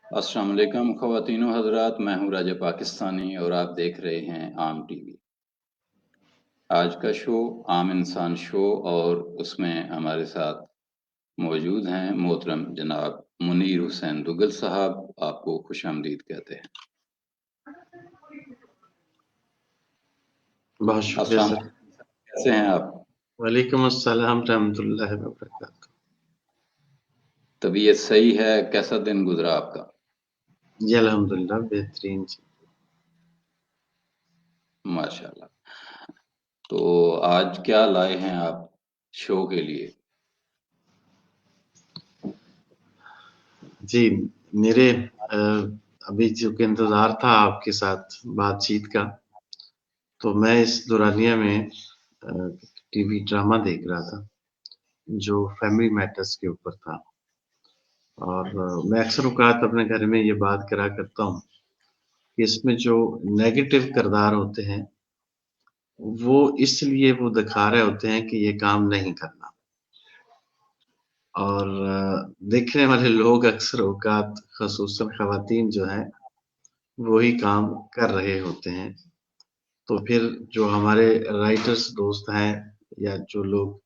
अस्सलाम वालेकुम ख़वातीन व हज़रात, मैं हूँ राजा पाकिस्तानी और आप देख रहे हैं आम टीवी। आज का शो आम इंसान शो और उसमें हमारे साथ मौजूद हैं मोहतरम जनाब मुनीर हुसैन दुग्गल साहब, आपको खुशामदीद कहते हैं। बहुत शुक्रिया अस्सलाम सर। वालेकुम, कैसे हैं आप? वालेकुम अस्सलाम रहमतुल्लाहि व बरकातहू। तबीयत सही है? कैसा दिन गुजरा आपका? जी अल्हम्दुलिल्लाह बेहतरीन जी। माशाल्लाह। तो आज क्या लाए हैं आप शो के लिए? जी मेरे अभी चूँकि इंतज़ार था आपके साथ बातचीत का, तो मैं इस दौरानिया में टीवी ड्रामा देख रहा था, जो फैमिली मैटर्स के ऊपर था। और मैं अक्सर औक़ात अपने घर में ये बात करा करता हूँ कि इसमें जो नेगेटिव किरदार होते हैं, वो इसलिए वो दिखा रहे होते हैं कि ये काम नहीं करना। और देखने वाले लोग अक्सर औक़ात ख़ुसूसन ख़वातीन जो हैं, वही काम कर रहे होते हैं। तो फिर जो हमारे राइटर्स दोस्त हैं या जो लोग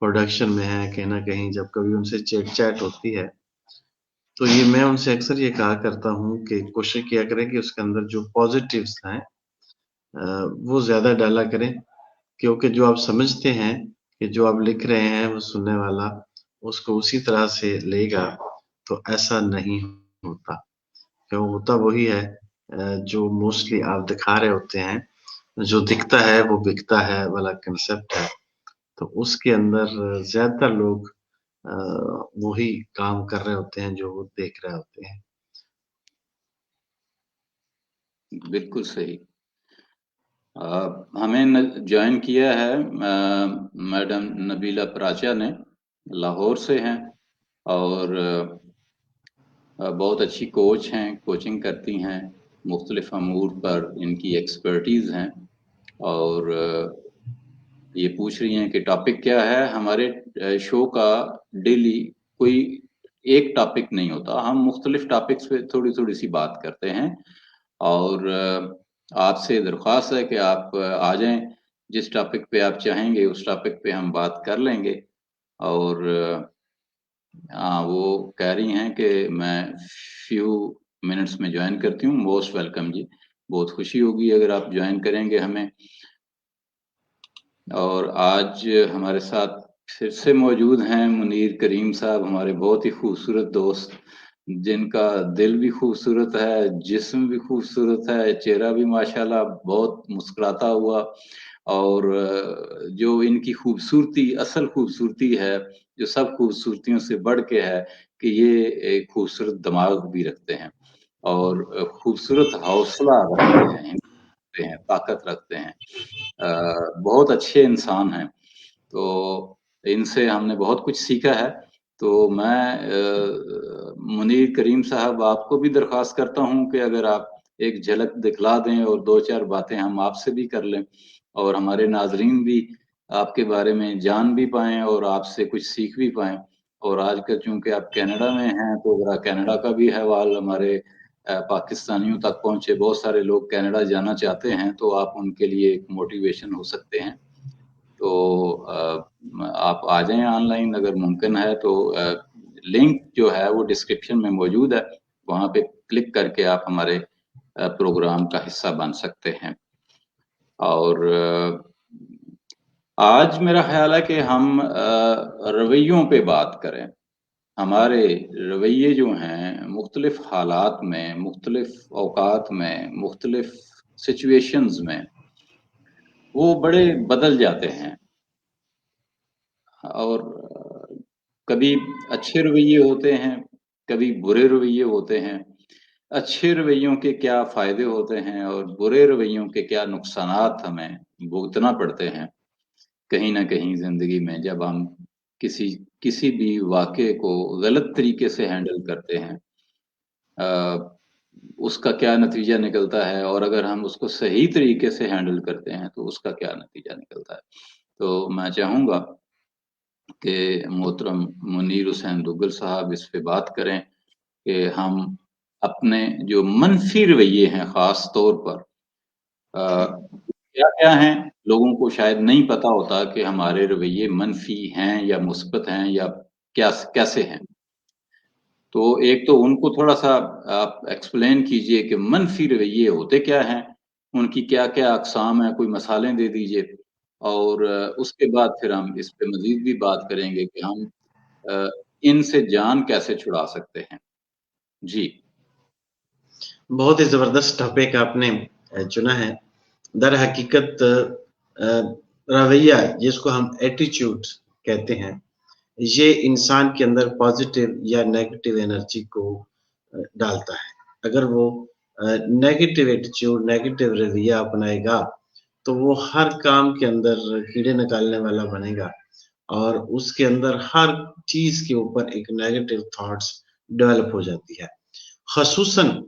प्रोडक्शन में हैं, कहीं न कहीं जब कभी उनसे चिट-चैट होती है, तो ये मैं उनसे अक्सर ये कहा करता हूँ कि कोशिश किया करें कि उसके अंदर जो पॉज़िटिव्स हैं वो ज़्यादा डाला करें, क्योंकि जो आप समझते हैं कि जो आप लिख रहे हैं, वो सुनने वाला उसको उसी तरह से लेगा, तो ऐसा नहीं होता। तो होता वही है जो मोस्टली आप दिखा रहे होते हैं, जो दिखता है वो बिकता है वाला कांसेप्ट है। तो उसके अंदर ज़्यादातर लोग अ, वही काम कर रहे होते हैं जो वो देख रहे होते हैं। बिल्कुल सही। हमें ज्वाइन किया है मैडम नबीला प्राचा ने, लाहौर से हैं और बहुत अच्छी कोच हैं, कोचिंग करती हैं, मुख्तलिफ अमूर पर इनकी एक्सपर्टीज़ हैं और ये पूछ रही हैं कि टॉपिक क्या है। हमारे शो का डेली कोई एक टॉपिक नहीं होता, हम मुख्तलिफ टॉपिक्स पे थोड़ी थोड़ी सी बात करते हैं और आपसे दरख्वास्त है कि आप आ जाएं, जिस टॉपिक पे आप चाहेंगे उस टॉपिक पे हम बात कर लेंगे। और हाँ, वो कह रही हैं कि मैं फ्यू मिनट्स में ज्वाइन करती हूँ। मोस्ट वेलकम जी, बहुत खुशी होगी अगर आप ज्वाइन करेंगे हमें। और आज हमारे साथ फिर से मौजूद हैं मुनीर करीम साहब, हमारे बहुत ही खूबसूरत दोस्त, जिनका दिल भी खूबसूरत है, जिस्म भी खूबसूरत है, चेहरा भी माशाल्लाह बहुत मुस्कुराता हुआ और जो इनकी खूबसूरती असल खूबसूरती है, जो सब खूबसूरतियों से बढ़ के है कि ये एक खूबसूरत दिमाग भी रखते हैं और खूबसूरत हौसला रखते हैं, ताकत रखते हैं। बहुत अच्छे इंसान हैं, तो इनसे हमने बहुत कुछ सीखा है। तो मैं मुनीर करीम साहब आपको भी दरख्वास्त करता हूँ कि अगर आप एक झलक दिखला दें और 2-4 बातें हम आपसे भी कर लें और हमारे नाज़रीन भी आपके बारे में जान भी पाएँ और आपसे कुछ सीख भी पाएँ। और आजकल चूँकि आप कनाडा में हैं, तो ज़रा कनाडा का भी अहवाल हमारे पाकिस्तानियों तक पहुँचे। बहुत सारे लोग कनाडा जाना चाहते हैं, तो आप उनके लिए एक मोटिवेशन हो सकते हैं। तो आप आ जाएँ ऑनलाइन अगर मुमकिन है तो लिंक जो है वो डिस्क्रिप्शन में मौजूद है, वहाँ पे क्लिक करके आप हमारे प्रोग्राम का हिस्सा बन सकते हैं। और आज मेरा ख़्याल है कि हम रवैयों पे बात करें। हमारे रवैये जो हैं मुख्तलिफ हालात में, मुख्तलिफ औक़ात में, मुख्तलिफ सिचुएशंस में, वो बड़े बदल जाते हैं। और कभी अच्छे रवैये होते हैं, कभी बुरे रवैये होते हैं। अच्छे रवैयों के क्या फ़ायदे होते हैं और बुरे रवैयों के क्या नुकसानात हमें भुगतना पड़ते हैं, कहीं न कहीं ज़िंदगी में जब हम किसी किसी भी वाक़ये को गलत तरीके से हैंडल करते हैं। अ, उसका क्या नतीजा निकलता है और अगर हम उसको सही तरीके से हैंडल करते हैं, तो उसका क्या नतीजा निकलता है। तो मैं चाहूँगा कि मोहतरम मुनीर हुसैन दुग्गल साहब इस पे बात करें कि हम अपने जो मनफी रवैये हैं खास तौर पर क्या क्या हैं, लोगों को शायद नहीं पता होता कि हमारे रवैये मनफी हैं या मुस्बत हैं या क्या कैसे हैं। तो एक तो उनको थोड़ा सा आप एक्सप्लेन कीजिए कि मनफी रवैये होते क्या हैं, उनकी क्या क्या अकसाम है, कोई मसालें दे दीजिए, और उसके बाद फिर हम इस पे मजीद भी बात करेंगे कि हम इनसे जान कैसे छुड़ा सकते हैं। जी। बहुत ही ज़बरदस्त टॉपिक आपने चुना है। दर हकीकत रवैया जिसको हम एटीट्यूड कहते हैं, ये इंसान के अंदर पॉजिटिव या नेगेटिव एनर्जी को डालता है। अगर वो नेगेटिव एटीट्यूड, नेगेटिव रवैया अपनाएगा, तो वो हर काम के अंदर कीड़े निकालने वाला बनेगा और उसके अंदर हर चीज़ के ऊपर एक नेगेटिव थॉट्स डेवलप हो जाती है। ख़ुसूसन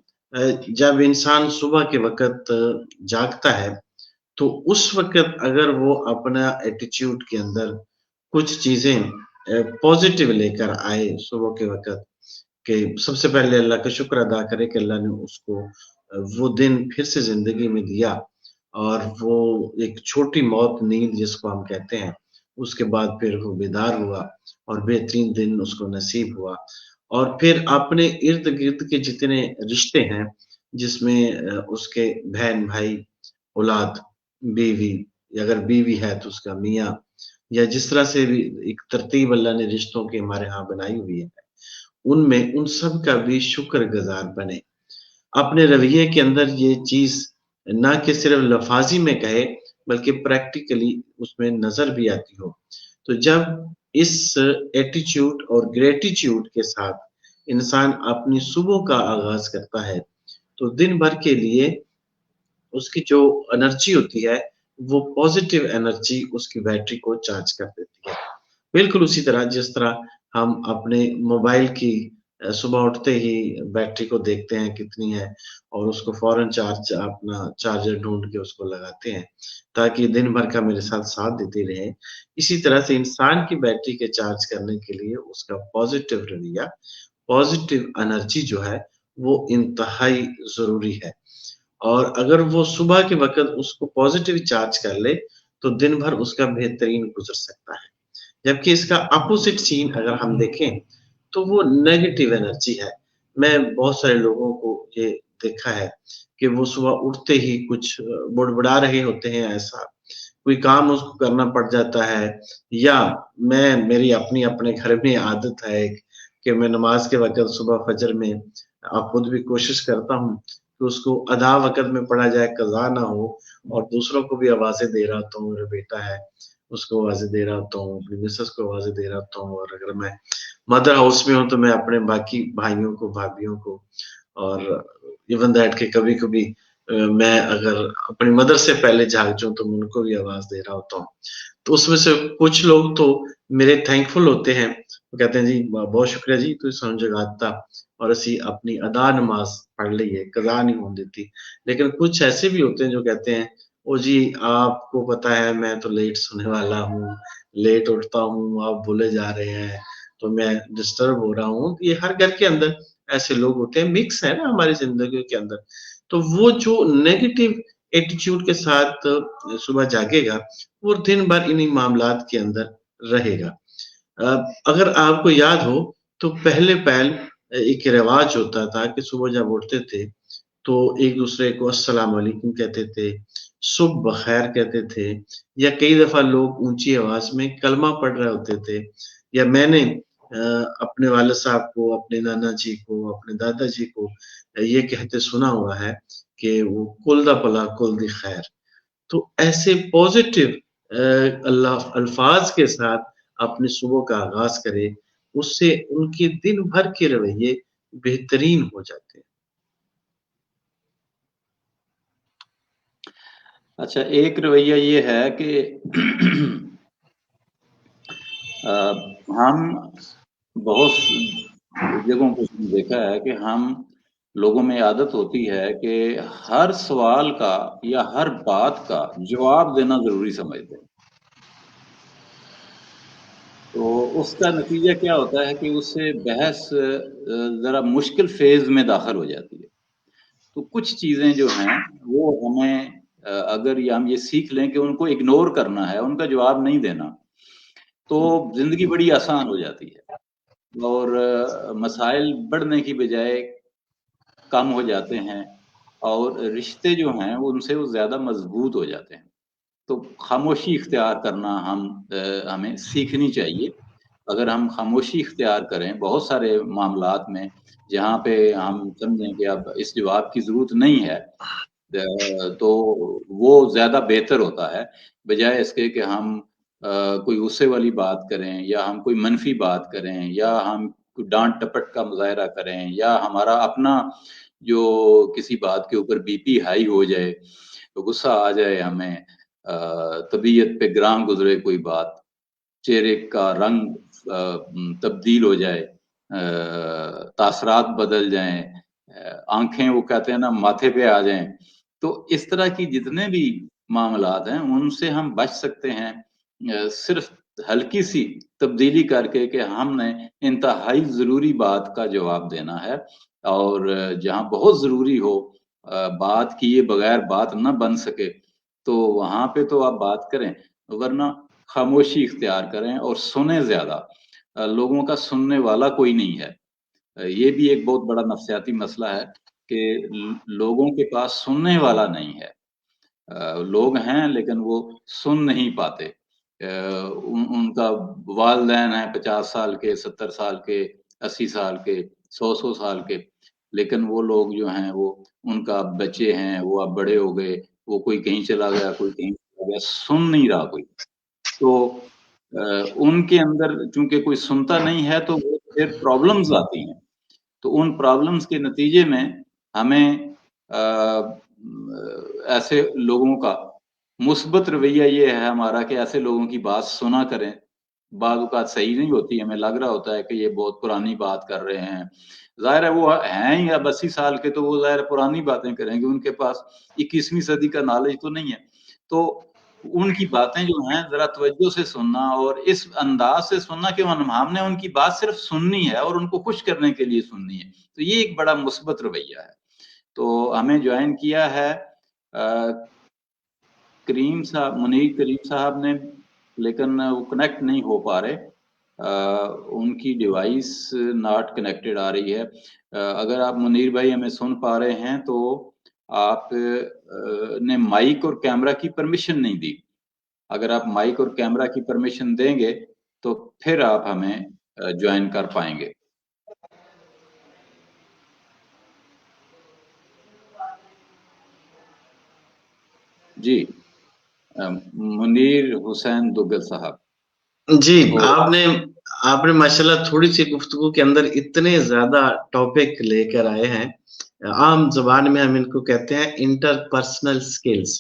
जब इंसान सुबह के वक़्त जागता है, तो उस वक़्त अगर वो अपना एटीट्यूड के अंदर कुछ चीज़ें पॉज़िटिव लेकर आए सुबह के वक़्त कि सबसे पहले अल्लाह का शुक्र अदा करे कि अल्लाह ने उसको वो दिन फिर से ज़िंदगी में दिया और वो एक छोटी मौत नींद जिसको हम कहते हैं, उसके बाद फिर वो बेदार हुआ और बेहतरीन दिन उसको नसीब हुआ। और फिर अपने इर्द-गिर्द के जितने रिश्ते हैं, जिसमें उसके बहन-भाई, औलाद, बीवी, अगर बीवी है तो उसका मियाँ या जिस तरह से भी एक तरतीब अल्लाह ने रिश्तों की हमारे यहाँ बनाई हुई है, उनमें उन सब का भी शुक्रगुज़ार बने। अपने रवैये के अंदर ये चीज़ ना कि सिर्फ़ लफ़ाज़ी में कहे, बल्कि प्रैक्टिकली उसमें नज़र भी आती हो। तो जब इस एटीट्यूड और ग्रैटिट्यूड के साथ इंसान अपनी सुबह का आगाज़ करता है, तो दिन भर के लिए उसकी जो एनर्जी होती है, वो पॉज़िटिव एनर्जी उसकी बैटरी को चार्ज कर देती है। बिल्कुल उसी तरह जिस तरह हम अपने मोबाइल की सुबह उठते ही बैटरी को देखते हैं कितनी है और उसको फ़ौरन अपना चार्जर ढूँढ के उसको लगाते हैं, ताकि दिन भर का मेरे साथ साथ देती रहे। इसी तरह से इंसान की बैटरी के चार्ज करने के लिए उसका पॉज़िटिव रवैया, पॉज़िटिव एनर्जी जो है, वो इंतहाई ज़रूरी है। और अगर वो सुबह के वक़्त उसको पॉज़िटिव चार्ज कर ले, तो दिन भर उसका बेहतरीन गुज़र सकता है। जबकि इसका अपोज़िट सीन अगर हम देखें, तो वो नेगेटिव एनर्जी है। मैं बहुत सारे लोगों को ये देखा है कि वो सुबह उठते ही कुछ बुड़बुड़ा रहे होते हैं ऐसा, कोई काम उसको करना पड़ जाता है या मेरी अपनी अपने घर में आदत है एक कि मैं नमाज़ के वक़्त सुबह फ़जर में खुद भी कोशिश करता हूँ कि उसको अदा वक़्त में पढ़ा जाए, कज़ा ना हो और दूसरों को भी आवाज़ें दे रहा होता हूँ, मेरा बेटा है, उसको आवाज़ें दे रहा होता हूँ, अपनी मिसेज़ को आवाज़ें दे रहा होता हूँ और अगर मैं मदर हाउस में हूँ, तो मैं अपने बाकी भाइयों को, भाभीयों को और इवन दैट कि कभी-कभी मैं अगर अपनी मदर से पहले जाग जाऊँ, तो मैं उनको भी आवाज़ दे रहा होता हूँ। तो उसमें से कुछ लोग तो मेरे थैंकफुल होते हैं, वो कहते हैं जी बहुत शुक्रिया जी ਤੁਸੀਂ ਸਾਨੂੰ जगाता और ਅਸੀਂ अपनी अदा नमाज़ पढ़ ली है, कज़ा नहीं होने देती। लेकिन कुछ ऐसे भी होते हैं जो कहते हैं, ओ जी आपको पता है मैं तो लेट सोने वाला हूँ, लेट उठता हूँ, आप भूले जा रहे हैं, तो मैं डिस्टर्ब हो रहा हूँ। ये हर घर के अंदर ऐसे लोग होते हैं, मिक्स है ना हमारी ज़िंदगी के अंदर। तो वो जो नेगेटिव एटीट्यूड के साथ सुबह जागेगा, वो दिन भर इन्हीं मामलात के अंदर रहेगा। अगर आपको याद हो तो पहले एक रिवाज होता था कि सुबह जब उठते थे तो एक-दूसरे को अस्सलाम वालेकुम कहते थे, सुबह बख़ैर कहते थे या कई दफ़ा लोग ऊँची आवाज़ में कलमा पढ़ रहे होते थे या मैंने अपने वालिद साहब को, अपने नाना जी को, अपने दादा जी को ये कहते सुना हुआ है कि वो कुल दा भला कुल दी खैर। तो ऐसे पॉज़िटिव अल्फ़ाज़ के साथ अपनी सुबह का आगाज़ करें, उससे उनके दिन भर के रवैये बेहतरीन हो जाते हैं। अच्छा, एक रवैया ये है कि हम बहुत जगहों पे देखा है कि हम लोगों में आदत होती है कि हर सवाल का या हर बात का जवाब देना ज़रूरी समझते हैं। तो उसका नतीजा क्या होता है कि उससे बहस ज़रा मुश्किल फ़ेज़ में दाखिल हो जाती है। तो कुछ चीज़ें जो हैं वो हमें अगर हम ये सीख लें कि उनको इग्नोर करना है, उनका जवाब नहीं देना, तो ज़िंदगी बड़ी आसान हो जाती है और मसाइल बढ़ने की बजाय कम हो जाते हैं और रिश्ते जो हैं उनसे वो ज़्यादा मज़बूत हो जाते हैं। तो खामोशी इख्तियार करना हमें सीखनी चाहिए। अगर हम खामोशी इख्तियार करें बहुत सारे मामलात में जहाँ पे हम समझें कि अब इस जवाब की ज़रूरत नहीं है, तो वो ज़्यादा बेहतर होता है, बजाय इसके कि हम कोई गुस्से वाली बात करें या हम कोई मनफ़ी बात करें या हम कोई डाँट-टपट का मुज़ाहरा करें या हमारा अपना जो किसी बात के ऊपर बीपी हाई हो जाए, तो गुस्सा आ जाए हमें, तबीयत पे ग्रां गुज़रे कोई बात, चेहरे का रंग तब्दील हो जाए, तासरात बदल जाएँ, आँखें वो कहते हैं ना माथे पे आ जाएँ। तो इस तरह की जितने भी मामलात हैं, उनसे हम बच सकते हैं सिर्फ़ हल्की-सी तब्दीली करके कि हमने इंतहाई ज़रूरी बात का जवाब देना है और जहाँ बहुत ज़रूरी हो बात किए बगैर बात ना बन सके, तो वहाँ पे तो आप बात करें, वरना खामोशी इख्तियार करें और सुनें ज़्यादा। लोगों का सुनने वाला कोई नहीं है। ये भी एक बहुत बड़ा नफ़सियाती मसला है कि लोगों के पास सुनने वाला नहीं है। लोग हैं लेकिन वो सुन नहीं पाते। उनका वालिदैन हैं 50 साल के, 70 साल के, 80 साल के, 100-100 साल के, लेकिन वो लोग जो हैं वो उनका बच्चे हैं, वो अब बड़े हो गए, वो कोई कहीं चला गया, कोई कहीं चला गया, सुन नहीं रहा कोई। तो अ, उनके अंदर चूँकि कोई सुनता नहीं है तो वो फिर प्रॉब्लम्स आती हैं। तो उन प्रॉब्लम्स के नतीजे में हमें ऐसे लोगों का मुस्बत रवैया ये है हमारा कि ऐसे लोगों की बात सुना करें। बाज़ औक़ात सही नहीं होती, हमें लग रहा होता है कि ये बहुत पुरानी बात कर रहे हैं। ज़ाहिर है वो हैं ही अब 80 साल के, तो वो ज़ाहिर है पुरानी बातें करेंगे, उनके पास 21वीं सदी का नॉलेज तो नहीं है। तो उनकी बातें जो हैं ज़रा तवज्जो से सुनना और इस अंदाज़ से सुनना कि हमने उनकी बात सिर्फ़ सुननी है और उनको खुश करने के लिए सुननी है। तो ये एक बड़ा मुस्बत रवैया है। तो हमें जॉइन किया है मुनीर करीम साहब ने, लेकिन वो कनेक्ट नहीं हो पा रहे। उनकी डिवाइस नॉट कनेक्टेड आ रही है। अगर आप मुनीर भाई हमें सुन पा रहे हैं तो आप ने माइक और कैमरा की परमिशन नहीं दी। अगर आप माइक और कैमरा की परमिशन देंगे, तो फिर आप हमें जॉइन कर पाएँगे। जी, मुनीर हुसैन दुग्गल साहब। जी, तो आपने आपने माशाल्लाह थोड़ी-सी गुफ्तगू के अंदर इतने ज़्यादा टॉपिक लेकर आए हैं। आम ज़ुबान में हम इनको कहते हैं इंटरपर्सनल स्किल्स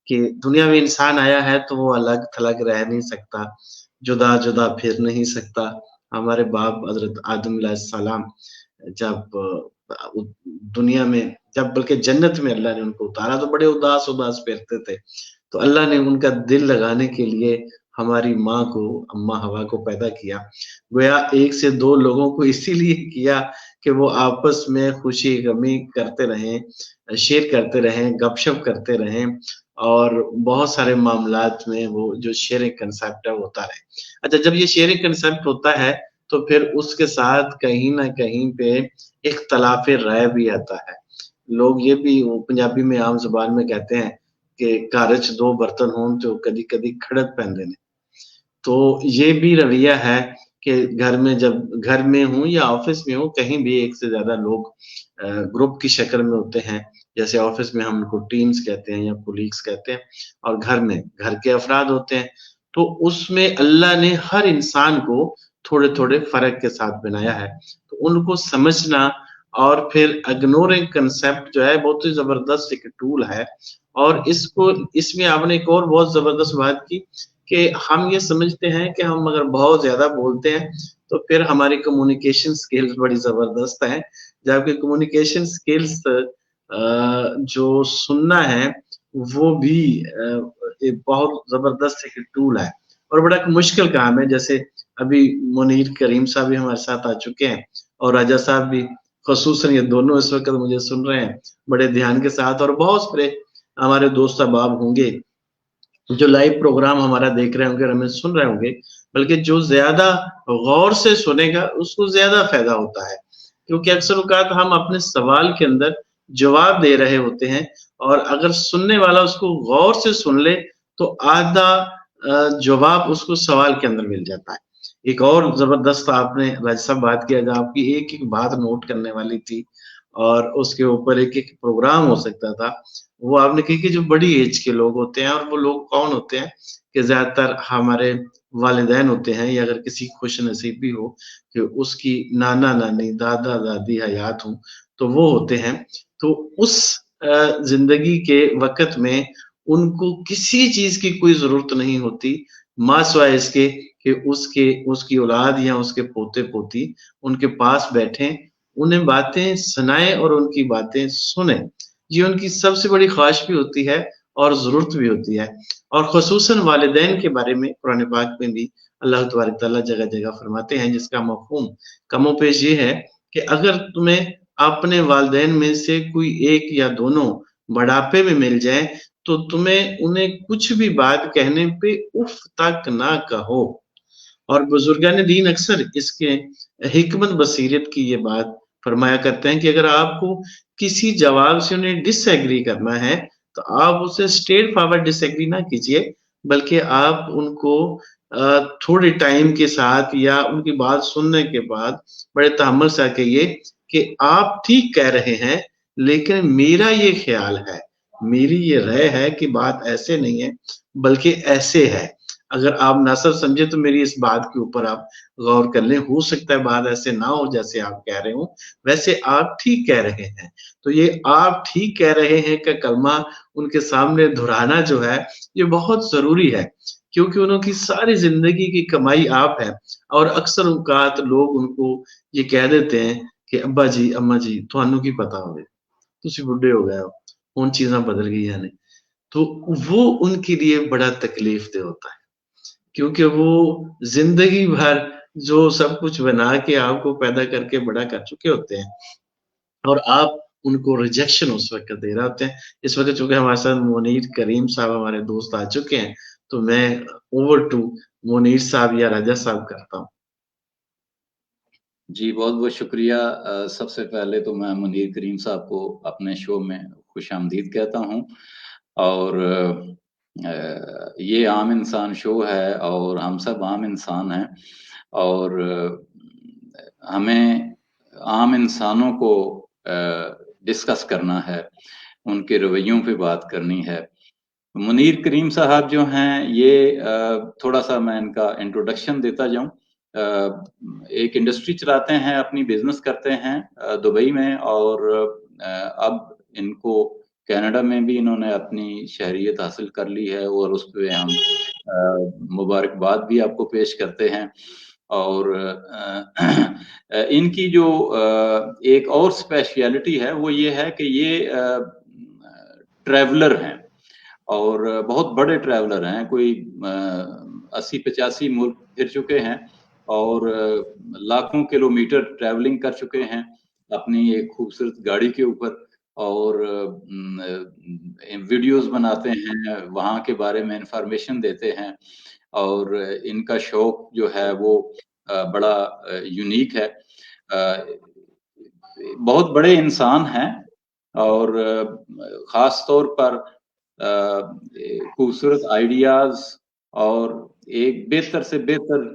कि दुनिया में इंसान आया है तो वो अलग-थलग रह नहीं सकता, जुदा-जुदा फिर नहीं सकता। हमारे बाप हज़रत आदम अलैहिस्सलाम जब उ दुनिया में जब बल्कि जन्नत में अल्लाह ने उनको उतारा तो बड़े उदास-उदास फिरते थे। तो अल्लाह ने उनका दिल लगाने के लिए हमारी माँ को, अम्मा हवा को पैदा किया। गोया 1 से 2 लोगों को इसीलिए किया कि वो आपस में खुशी-गमी करते रहें, शेयर करते रहें, गपशप करते रहें और बहुत सारे मामलात में वो जो शेयरिंग कांसेप्ट है वो होता रहे। अच्छा जब ये शेयरिंग कांसेप्ट होता है, तो फिर उसके साथ कहीं न कहीं पे इख्तिलाफ़ राय भी आता है। लोग ये भी वो पंजाबी में आम ज़ुबान में कहते हैं कि घर च 2 बर्तन होन तो कदी-कदी खड़क पैंदे ने। तो ये भी रवैया है कि घर में हूँ या ऑफ़िस में हूँ, कहीं भी एक से ज़्यादा लोग ग्रुप की शक्ल में होते हैं। जैसे ऑफ़िस में हम उनको टीम्स कहते हैं या कोलीग्स कहते हैं और घर में घर के अफ़राद होते हैं। तो उसमें अल्लाह ने हर इंसान को थोड़े-थोड़े फ़र्क के साथ बनाया है। तो उनको समझना और फिर इग्नोरिंग कांसेप्ट जो है बहुत ही ज़बरदस्त एक टूल है और इसमें आपने एक और बहुत ज़बरदस्त बात की कि हम ये समझते हैं कि हम अगर बहुत ज़्यादा बोलते हैं, तो फिर हमारी कम्युनिकेशन स्किल्स बड़ी ज़बरदस्त हैं, जबकि कम्युनिकेशन स्किल्स जो सुनना है, वो भी एक बहुत ज़बरदस्त एक टूल है। اور بڑا मुश्किल काम है। जैसे अभी मुनीर करीम साहब भी हमारे साथ आ चुके हैं और राजा साहब भी, खसूसन ये दोनों इस वक्त मुझे सुन रहे हैं बड़े ध्यान के साथ, और बहुत सारे हमारे दोस्त अहबाब होंगे जो लाइव प्रोग्राम हमारा देख रहे होंगे और हमें सुन रहे होंगे, बल्कि जो ज्यादा गौर से सुनेगा उसको ज्यादा फायदा होता है, क्योंकि अक्सर औकात हम अपने सवाल के अंदर जवाब दे रहे होते हैं, और अगर सुनने वाला उसको गौर से सुन ले तो आधा जवाब उसको सवाल के अंदर मिल जाता है। एक और जबरदस्त आपने राज साहब बात किया, जो आपकी एक एक बात नोट करने वाली थी और उसके ऊपर एक एक प्रोग्राम हो सकता था, वो आपने कही कि जो बड़ी एज के लोग होते हैं, और वो लोग कौन होते हैं कि ज्यादातर हमारे वालिदैन होते हैं, या अगर किसी खुश नसीब भी हो कि उसकी नाना नानी दादा दादी हयात हों तो वो होते हैं। तो उस जिंदगी के वक्त में उनको किसी चीज की कोई जरूरत नहीं होती, माँ सिवाय इसके कि उसकी औलाद या उसके पोते पोती उनके पास बैठे, उन्हें बातें सुनाए और उनकी बातें सुने। ये उनकी सबसे बड़ी ख्वाहिश भी होती है और जरूरत भी होती है। और खुसूसन वालिदैन के बारे में कुरान पाक में भी अल्लाह तबारक तआला जगह जगह फरमाते हैं, जिसका मफहूम कमोपेश ये है कि अगर तुम्हें अपने वालिदैन में से कोई एक या दोनों बुढ़ापे में मिल जाए तो तुम्हें उन्हें कुछ भी बात कहने पे उफ तक ना कहो। और बुजुर्गान दीन अक्सर इसके हिकमत बसीरत की ये बात फरमाया करते हैं कि अगर आपको किसी जवाब से उन्हें डिसएग्री करना है तो आप उससे स्ट्रेट फॉरवर्ड डिसएग्री ना कीजिए, बल्कि आप उनको थोड़े टाइम के साथ या उनकी बात सुनने के बाद बड़े तहम्मुल से कहिए कि आप ठीक कह रहे हैं, लेकिन मेरा ये ख्याल है, मेरी ये राय है कि बात ऐसे नहीं है बल्कि ऐसे है। अगर आप ना समझे तो मेरी इस बात के ऊपर आप गौर कर लें, हो सकता है बात ऐसे ना हो जैसे आप कह रहे हो, वैसे आप ठीक कह रहे हैं। तो ये आप ठीक कह रहे हैं का कलमा उनके सामने दोहराना जो है ये बहुत जरूरी है, क्योंकि उनकी सारी जिंदगी की कमाई आप है। और अक्सर औकात लोग उनको ये कह देते हैं कि अब्बा जी अम्मा जी थानू की पता होवे, तुसी बुढ़े हो गए हो, हुण चीज़ां बदल गईयां ने। तो वो उनके लिए बड़ा तकलीफ दे होता है, क्योंकि वो जिंदगी भर जो सब कुछ बना के आपको पैदा करके बड़ा कर चुके होते हैं, और आप उनको रिजेक्शन उस वक्त दे रहे होते हैं। इस वक्त चूंकि हमारे साथ मुनीर करीम साहब हमारे दोस्त आ चुके हैं, तो मैं ओवर टू मुनीर साहब या राजा साहब करता हूँ। जी, बहुत-बहुत शुक्रिया। सबसे पहले तो मैं मुनीर करीम साहब को अपने शो में खुशामदीद कहता हूँ, और ये आम इंसान शो है और हम सब आम इंसान हैं, और हमें आम इंसानों को डिस्कस करना है, उनके रवैयों पे बात करनी है। मुनीर करीम साहब जो हैं ये थोड़ा-सा मैं इनका इंट्रोडक्शन देता जाऊँ। एक इंडस्ट्री चलाते हैं, अपनी बिज़नेस करते हैं दुबई में, और अब इनको कनाडा में भी इन्होंने अपनी शहरियत हासिल कर ली है, और उस पे हम मुबारकबाद भी आपको पेश करते हैं। और इनकी जो एक और स्पेशलिटी है वो ये है कि ये ट्रैवलर हैं, और बहुत बड़े ट्रैवलर हैं, कोई 80-85 मुल्क फिर चुके हैं, और लाखों किलोमीटर ट्रैवलिंग कर चुके हैं अपनी एक खूबसूरत गाड़ी के ऊपर, और वीडियोस बनाते हैं, वहाँ के बारे में इंफॉर्मेशन देते हैं, और इनका शौक जो है वो बड़ा यूनिक है। बहुत बड़े इंसान हैं, और ख़ास तौर पर खूबसूरत आइडियाज़ और एक बेहतर से बेहतर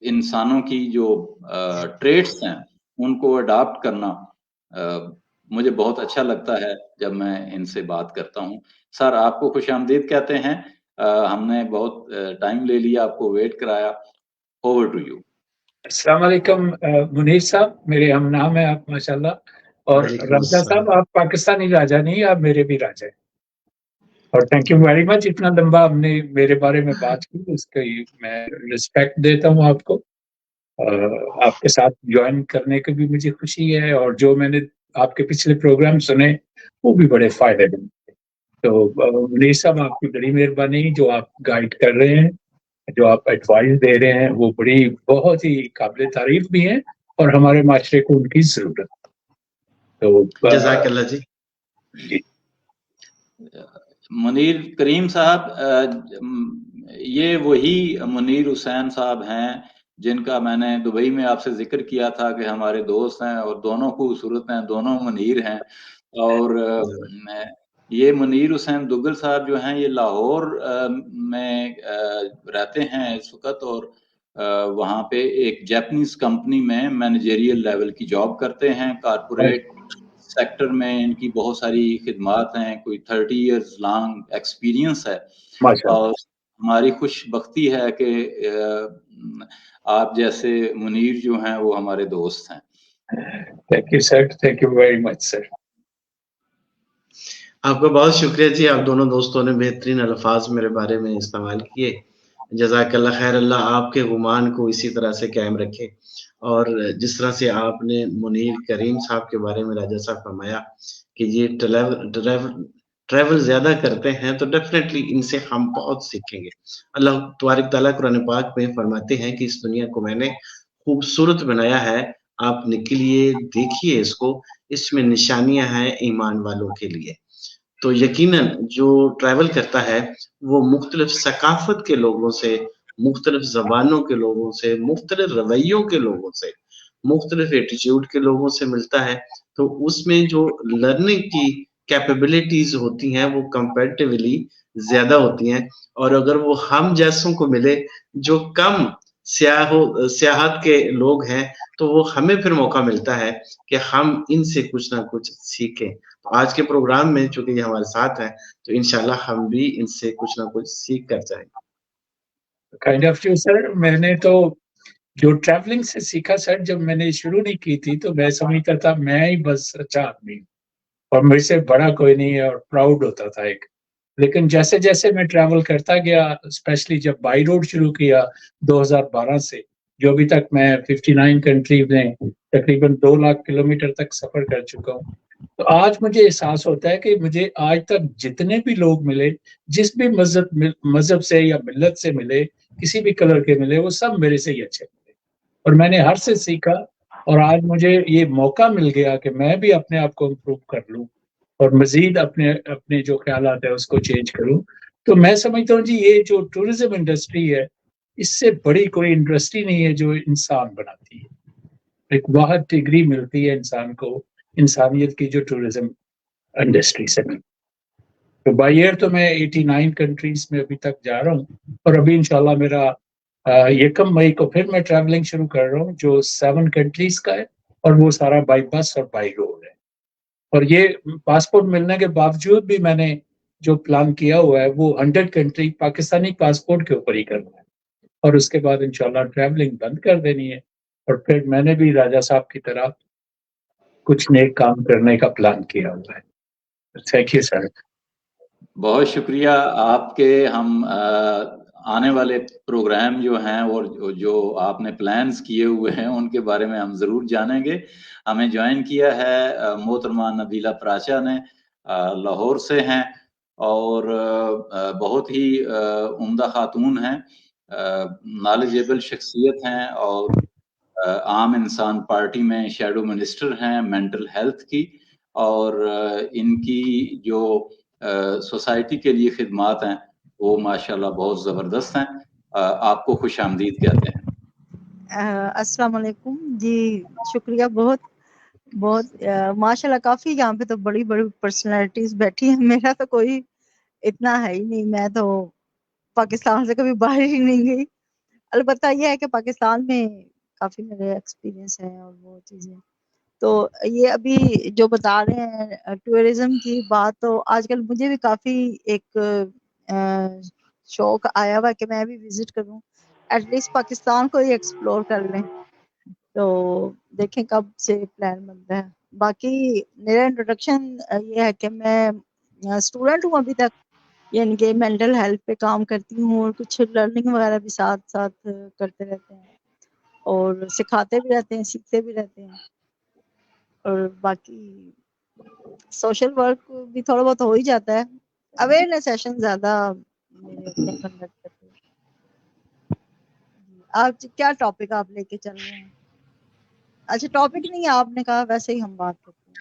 इंसानों की जो ट्रेट्स हैं, उनको अडॉप्ट करना मुझे बहुत अच्छा लगता है जब मैं इनसे बात करता हूँ। सर, आपको खुशामदीद कहते हैं। हमने बहुत टाइम ले लिया, आपको वेट कराया। Over to you. अस्सलाम वालेकुम मुनीर साहब, मेरे हम नाम है आप माशाल्लाह, और राजा साहब आप पाकिस्तानी राजा नहीं, आप मेरे भी राजा हैं, और थैंक यू वेरी मच। इतना लंबा हमने मेरे बारे में बात की, इसकी मैं रिस्पेक्ट देता हूँ आपको। आपके साथ ज्वाइन करने की भी मुझे खुशी है, और जो मैंने आपके पिछले प्रोग्राम सुने वो भी बड़े फायदेमंद थे। तो मुनीर साहब आपकी बड़ी मेहरबानी जो आप गाइड कर रहे हैं, जो आप एडवाइस दे रहे हैं वो बड़ी बहुत ही काबिल तारीफ भी है और हमारे माशरे को उनकी जरूरत। तो जज़ाकल्लाह जी। जी मुनीर करीम साहब, ये वही मुनीर हुसैन साहब हैं जिनका मैंने दुबई में आपसे जिक्र किया था कि हमारे दोस्त हैं और दोनों खूबसूरत हैं, दोनों मुनीर हैं। और ये मुनीर हुसैन दुग्गल साहब जो हैं ये लाहौर में रहते हैं इस वक्त, और वहाँ पे एक जापानीज कंपनी में मैनेजरियल लेवल की जॉब करते हैं। कारपोरेट सेक्टर में इनकी बहुत सारी खिदमात हैं, कोई 30 इयर्स लॉन्ग एक्सपीरियंस है। और हमारी खुशबख्ती है कि आप जैसे मुनीर जो हैं वो हमारे दोस्त हैं। Thank you sir, thank you very much sir. आपका बहुत शुक्रिया जी, आप दोनों दोस्तों ने बेहतरीन अल्फाज मेरे बारे में इस्तेमाल किए। जज़ाकल्लाह खैर, अल्लाह आपके गुमान को इसी तरह से कायम रखे। और जिस तरह से आपने मुनीर करीम साहब के बारे में राजा साहब फरमाया कि ये ट्रैवल ज़्यादा करते हैं, तो डेफिनेटली इनसे हम बहुत सीखेंगे। अल्लाह तबारक तआला कुरान पाक में फरमाते हैं कि इस दुनिया को मैंने खूबसूरत बनाया है, आप निकलिए, देखिए इसको, इसमें निशानियाँ हैं ईमान वालों के लिए। तो यकीनन जो ट्रैवल करता है वो मुख्तलिफ सकाफ़त के लोगों से, मुख्तलिफ ज़बानों के लोगों से, मुख्तलिफ रवैयों के लोगों से, मुख्तलिफ एटीट्यूड के लोगों से मिलता है। तो उसमें जो लर्निंग की कैपेबिलिटीज़ होती हैं वो कंपैरेटिवली ज़्यादा होती हैं। और अगर वो हम जैसों को मिले जो कम सियाहत के लोग हैं, तो वो हमें फिर मौका मिलता है कि हम इनसे कुछ ना कुछ सीखें। तो आज के प्रोग्राम में चूँकि ये हमारे साथ हैं, तो इंशाल्लाह हम भी इनसे कुछ ना कुछ सीख कर जाएँगे। Kind of you sir. मैंने तो जो ट्रैवलिंग से सीखा सर, जब मैंने शुरू नहीं की थी तो मैं समझता था मैं ही बस अच्छा आदमी हूँ और मेरे से बड़ा कोई नहीं है, और प्राउड होता था एक। लेकिन जैसे जैसे मैं ट्रैवल करता गया, स्पेशली जब बाई रोड शुरू किया 2012 से, जो अभी तक मैं 59 कंट्री में तकरीबन 2 लाख किलोमीटर तक सफर कर चुका हूँ, तो आज मुझे एहसास होता है कि मुझे आज तक जितने भी लोग मिले, जिस भी मजहब से या मिल्लत से मिले, किसी भी कलर के मिले, वो सब मेरे से ही अच्छे मिले और मैंने हर से सीखा। और आज मुझे ये मौका मिल गया कि मैं भी अपने आप को इम्प्रूव कर लूं और मजीद अपने अपने जो ख्यालात है उसको चेंज करूं। तो मैं समझता हूँ जी, ये जो टूरिज्म इंडस्ट्री है, इससे बड़ी कोई इंडस्ट्री नहीं है जो इंसान बनाती है। एक वाहद डिग्री मिलती है इंसान को, इंसानियत की, जो टूरिज्म इंडस्ट्री से मिलती है। तो बाई ईयर तो मैं 89 कंट्रीज में अभी तक जा रहा हूँ और अभी इंशाल्लाह मेरा 1 मई को फिर मैं ट्रैवलिंग शुरू कर रहा हूँ जो 7 कंट्रीज का है, और वो सारा बाई बस और बाई रोड है। और ये पासपोर्ट मिलने के बावजूद भी मैंने जो प्लान किया हुआ है वो 100 कंट्री पाकिस्तानी पासपोर्ट के ऊपर ही करना है, और उसके बाद इंशाल्लाह ट्रैवलिंग बंद कर देनी है। और फिर मैंने भी राजा साहब की तरह कुछ नेक काम करने का प्लान किया हुआ है। Thank you sir. बहुत शुक्रिया आपके। हम आने वाले प्रोग्राम जो हैं और जो आपने प्लान्स किए हुए हैं उनके बारे में हम ज़रूर जानेंगे। हमें ज्वाइन किया है मोहतरमा नबीला प्राचा ने, लाहौर से हैं और बहुत ही उम्दा खातून हैं, नॉलेजेबल शख्सियत हैं और आम इंसान पार्टी में शैडो मिनिस्टर हैं मेंटल हेल्थ की। और इनकी जो सोसाइटी के लिए खिदमात हैं वो माशाल्लाह बहुत ज़बरदस्त हैं। आपको खुश आमदीद कहते हैं। अस्सलाम वालेकुम जी, शुक्रिया बहुत बहुत। माशाल्लाह काफ़ी यहाँ पे तो बड़ी बड़ी पर्सनैलिटीज़ बैठी हैं। मेरा तो कोई इतना है ही नहीं, मैं तो पाकिस्तान से कभी बाहर ही नहीं गई। अलबत्ता ये है कि पाकिस्तान में काफ़ी मेरे एक्सपीरियंस है और वो चीज़ें। तो ये अभी जो बता रहे हैं टूरिज्म की बात, तो आजकल मुझे भी काफ़ी एक शौक आया हुआ है कि मैं भी विजिट करूं, एटलीस्ट पाकिस्तान को ही एक्सप्लोर कर लें। तो देखें कब से प्लान बनता है। बाकी मेरा इंट्रोडक्शन ये है कि मैं स्टूडेंट हूँ अभी तक, यानी कि मेंटल हेल्थ पे काम करती हूँ और कुछ लर्निंग वगैरह भी साथ साथ करते रहते हैं और सिखाते भी रहते हैं, सीखते भी रहते हैं। और बाकी सोशल वर्क भी थोड़ा बहुत हो ही जाता है। अवेयरनेस सेशन ज़्यादा मेरे अपने कंडक्ट करते हैं। आप क्या टॉपिक आप लेके चल रहे हैं? अच्छा टॉपिक नहीं है, आपने कहा वैसे ही हम बात करते हैं।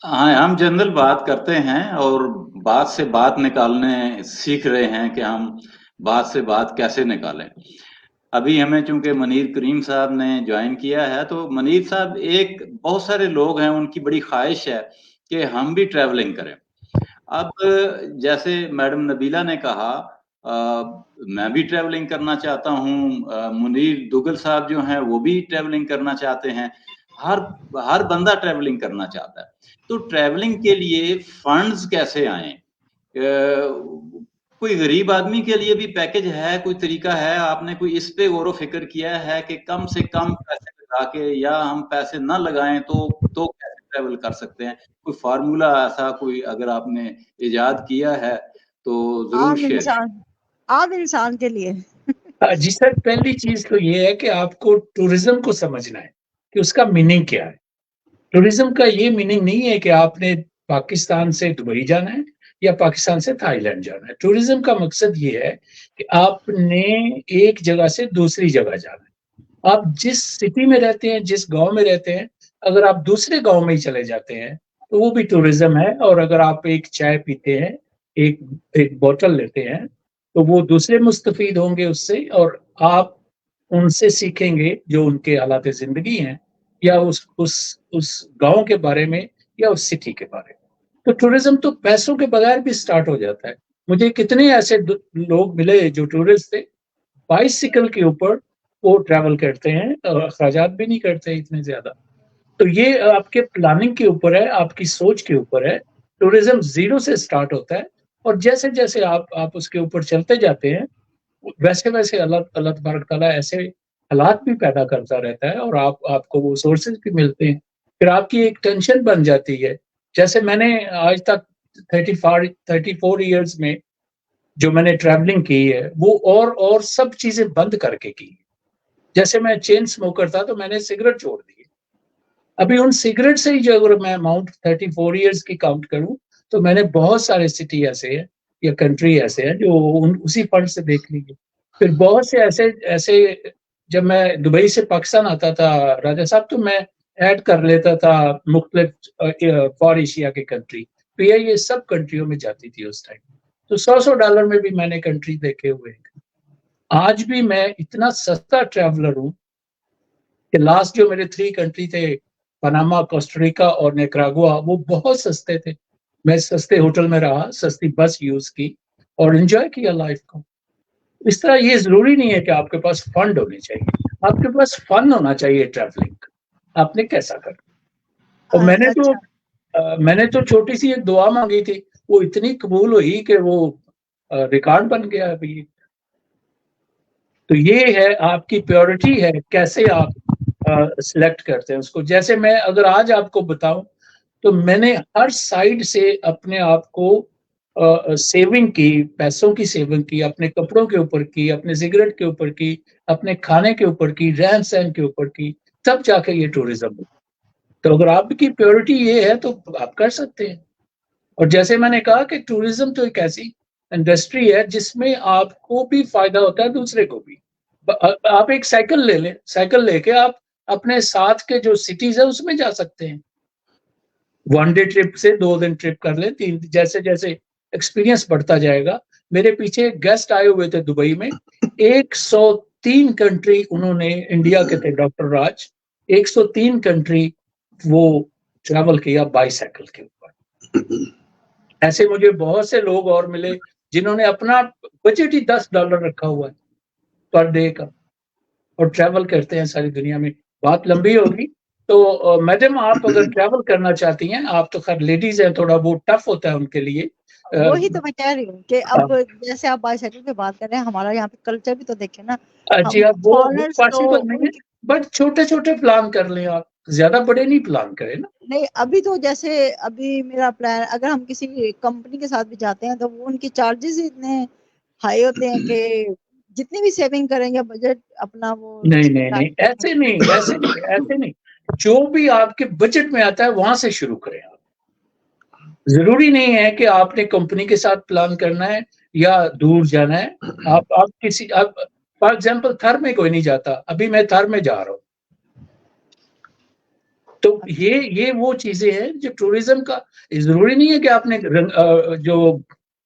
हाँ, हम जनरल बात करते हैं और बात से बात निकालने सीख रहे हैं कि हम बात से बात कैसे निकालें। अभी हमें चूंकि मुनीर करीम साहब ने ज्वाइन किया है, तो मुनीर साहब, एक बहुत सारे लोग हैं उनकी बड़ी ख्वाहिश है कि हम भी ट्रैवलिंग करें। अब जैसे मैडम नबीला ने कहा, मैं भी ट्रैवलिंग करना चाहता हूँ, मुनीर दुगल साहब जो हैं वो भी ट्रैवलिंग करना चाहते हैं, हर बंदा ट्रैवलिंग करना चाहता है। तो ट्रैवलिंग के लिए फंड्स कैसे आए? कोई गरीब आदमी के लिए भी पैकेज है, कोई तरीका है? आपने कोई इस पे गौर फिक्र किया है कि कम से कम पैसे लगा के, या हम पैसे ना लगाएं तो कैसे ट्रैवल कर सकते हैं? कोई फार्मूला ऐसा कोई अगर आपने इजाद किया है तो जरूर शेयर। आम इंसान के लिए जी सर, पहली चीज तो ये है कि आपको टूरिज्म को समझना है कि उसका मीनिंग क्या है। टूरिज्म का ये मीनिंग नहीं है कि आपने पाकिस्तान से दुबई जाना है या पाकिस्तान से थाईलैंड जाना है। टूरिज्म का मकसद ये है कि आपने एक जगह से दूसरी जगह जाना है। आप जिस सिटी में रहते हैं, जिस गांव में रहते हैं, अगर आप दूसरे गांव में ही चले जाते हैं तो वो भी टूरिज्म है। और अगर आप एक चाय पीते हैं, एक बोतल लेते हैं, तो वो दूसरे मुस्तफीद होंगे उससे, और आप उनसे सीखेंगे जो उनके हालात जिंदगी हैं, या उस गांव के बारे में, या उस सिटी के बारे में। तो टूरिज्म तो पैसों के बगैर भी स्टार्ट हो जाता है। मुझे कितने ऐसे लोग मिले जो टूरिस्ट थे, बाइसिकल के ऊपर वो ट्रैवल करते हैं और अखराजात भी नहीं करते इतने ज्यादा। तो ये आपके प्लानिंग के ऊपर है, आपकी सोच के ऊपर है। टूरिज्म जीरो से स्टार्ट होता है, और जैसे जैसे आप उसके ऊपर चलते जाते हैं, वैसे वैसे अल्लाह तबारक तआला ऐसे हालात भी पैदा करता रहता है, और आपको वो सोर्सेज भी मिलते हैं। फिर आपकी एक टेंशन बन जाती है। जैसे मैंने आज तक 34 ईयर्स में जो मैंने ट्रैवलिंग की है, वो और सब चीजें बंद करके की। जैसे मैं चेन स्मोकर था तो मैंने सिगरेट छोड़ दी। अभी उन सिगरेट से ही जो अगर मैं अमाउंट 34 ईयर्स की काउंट करूं, तो मैंने बहुत सारे सिटी ऐसे हैं या कंट्री ऐसे हैं जो उसी फंड से देख लीजिए। फिर बहुत से ऐसे ऐसे जब मैं दुबई से पाकिस्तान आता था राजा साहब, तो मैं ऐड कर लेता था मुख्तलिफ फॉर एशिया के कंट्री, तो ये सब कंट्रियों में जाती थी उस टाइम। तो $100 में भी मैंने कंट्री देखे हुए हैं। आज भी मैं इतना सस्ता ट्रैवलर हूँ कि लास्ट जो मेरे 3 कंट्री थे, पनामा, कोस्टारिका और निकारागुआ, वो बहुत सस्ते थे। मैं सस्ते होटल में रहा, सस्ती बस यूज की और एंजॉय किया लाइफ को। इस तरह ये जरूरी नहीं है कि आपके पास फंड होने चाहिए, आपके पास फन होना चाहिए ट्रैवलिंग का। आपने कैसा कर, और मैंने तो छोटी सी एक दुआ मांगी थी, वो इतनी कबूल हुई कि वो रिकॉर्ड बन गया अभी। तो ये है आपकी प्योरिटी है, कैसे आप सिलेक्ट करते हैं उसको। जैसे मैं अगर आज आपको बताऊं, तो मैंने हर साइड से अपने आप को सेविंग की, पैसों की सेविंग की, अपने कपड़ों के ऊपर की, अपने सिगरेट के ऊपर की, अपने खाने के ऊपर की, रहन सहन के ऊपर की, तब जाके ये टूरिज्म। तो अगर आपकी प्योरिटी ये है तो आप कर सकते हैं। और जैसे मैंने कहा कि टूरिज्म तो एक ऐसी इंडस्ट्री है जिसमें आपको भी फायदा होता है, दूसरे को भी। आप एक साइकिल ले लें, साइकिल लेके आप अपने साथ के जो सिटीज है उसमें जा सकते हैं। 1 डे ट्रिप से 2 दिन ट्रिप कर ले, 3, जैसे जैसे एक्सपीरियंस बढ़ता जाएगा। मेरे पीछे गेस्ट आए हुए थे दुबई में, 103 कंट्री उन्होंने, इंडिया के थे डॉक्टर राज, 103 कंट्री वो ट्रैवल किया बाईसाइकिल के ऊपर। ऐसे मुझे बहुत से लोग और मिले जिन्होंने अपना बजट ही $10 रखा हुआ है पर डे का, और ट्रैवल करते हैं सारी दुनिया में। बात लंबी होगी, तो मैडम आप अगर ट्रैवल करना चाहती हैं, आप तो खैर लेडीज हैं, थोड़ा बहुत टफ होता है उनके लिए। वही तो मैं कह रही हूँ कि अब जैसे आप बाइसाइकिल पे बात कर रहे हैं, हमारा यहाँ पे कल्चर भी तो देखे ना। जी आप वो पॉसिबल नहीं है, बट छोटे छोटे प्लान कर लें आप, ज्यादा बड़े नहीं प्लान करें ना। नहीं, अभी तो जैसे अभी मेरा प्लान, अगर हम किसी कंपनी के साथ भी जाते हैं तो वो उनके चार्जेस इतने हाई होते हैं कि जितनी भी सेविंग करेंगे बजट अपना वो नहीं ऐसे नहीं। जो भी आपके बजट में आता है वहां से शुरू करें आप। जरूरी नहीं है कि आपने कंपनी के साथ प्लान करना है या दूर जाना है। आप फॉर एग्जाम्पल थर में कोई नहीं जाता, अभी मैं थर में जा रहा हूँ। तो ये वो चीजें हैं जो टूरिज्म का, जरूरी नहीं है कि आपने जो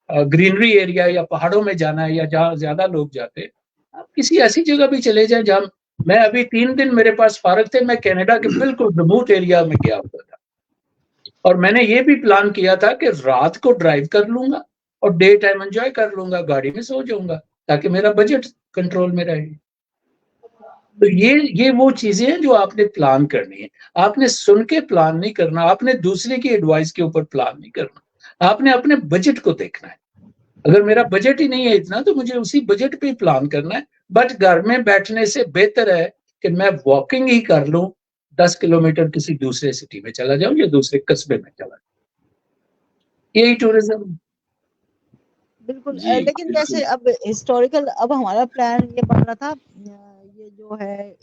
ग्रीनरी एरिया या पहाड़ों में जाना है या जहाँ ज्यादा लोग जाते हैं, आप किसी ऐसी जगह भी चले जाएं जहाँ, मैं अभी 3 दिन मेरे पास फारग थे, मैं कनाडा के बिल्कुल रिमोट एरिया में गया हुआ था, और मैंने ये भी प्लान किया था कि रात को ड्राइव कर लूंगा और डे टाइम एंजॉय कर लूंगा, गाड़ी में सो जाऊंगा ताकि मेरा बजट कंट्रोल में रहे। तो ये वो चीजें हैं जो आपने प्लान करनी है। आपने सुन के प्लान नहीं करना, आपने दूसरे की एडवाइस के ऊपर प्लान नहीं करना, आपने अपने बजट को देखना है। अगर मेरा बजट ही नहीं है इतना तो मुझे उसी बजट पे प्लान करना है। बट घर में बैठने से बेहतर है कि मैं वॉकिंग ही कर लूं, 10 किलोमीटर किसी दूसरे सिटी में चला जाऊं या दूसरे कस्बे में चला जाऊं, यही टूरिज्म। बिल्कुल। लेकिन जैसे अब हिस्टोरिकल, अब हमारा प्लान ये बन रहा था, ये जो है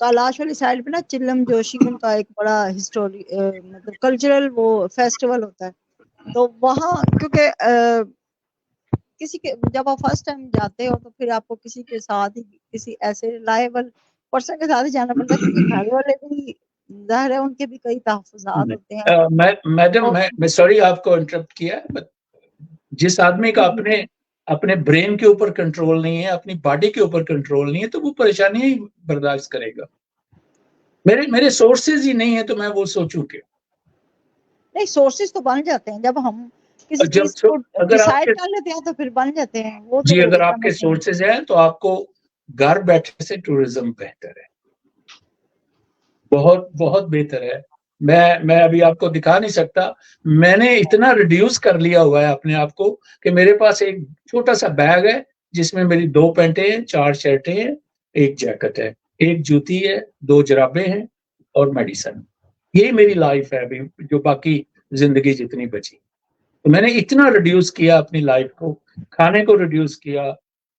कैलाश वाली साइड पे ना, चिल्लम जोशी उनका एक बड़ा हिस्टोरी मतलब कल्चरल वो फेस्टिवल होता है, तो वहाँ क्योंकि किसी के, जब आप फर्स्ट टाइम जाते हो तो फिर आपको किसी के साथ ही, किसी ऐसे रिलायबल पर्सन के साथ ही जाना पड़ता है, क्योंकि घर वाले भी जाहिर है उनके भी कई तहफ़्फ़ुज़ात होते हैं। मैडम मैं सॉरी आपको इंटरप्ट किया, जिस आदमी का अपने ब्रेन के ऊपर कंट्रोल नहीं है, अपनी बॉडी के ऊपर कंट्रोल नहीं है, तो वो परेशानी ही बर्दाश्त करेगा। मेरे सोर्सेज ही नहीं है तो मैं वो सोचूं कि नहीं, सोर्सेज तो बन जाते हैं जब हम किसी चीज को डिसाइड कर लेते हैं तो फिर बन जाते हैं वो। जी, अगर आपके सोर्सेज हैं तो आपको घर बैठे से टूरिज्म बेहतर है, बहुत बहुत बेहतर है। मैं अभी आपको दिखा नहीं सकता, मैंने इतना रिड्यूस कर लिया हुआ है अपने आप को कि मेरे पास एक छोटा सा बैग है जिसमें मेरी 2 पैंटें हैं, 4 शर्टें हैं, 1 जैकेट है, 1 जूती है, 2 जुराबें हैं और मेडिसिन। यही मेरी लाइफ है अभी, जो बाकी जिंदगी जितनी बची। तो मैंने इतना रिड्यूस किया अपनी लाइफ को, खाने को रिड्यूस किया,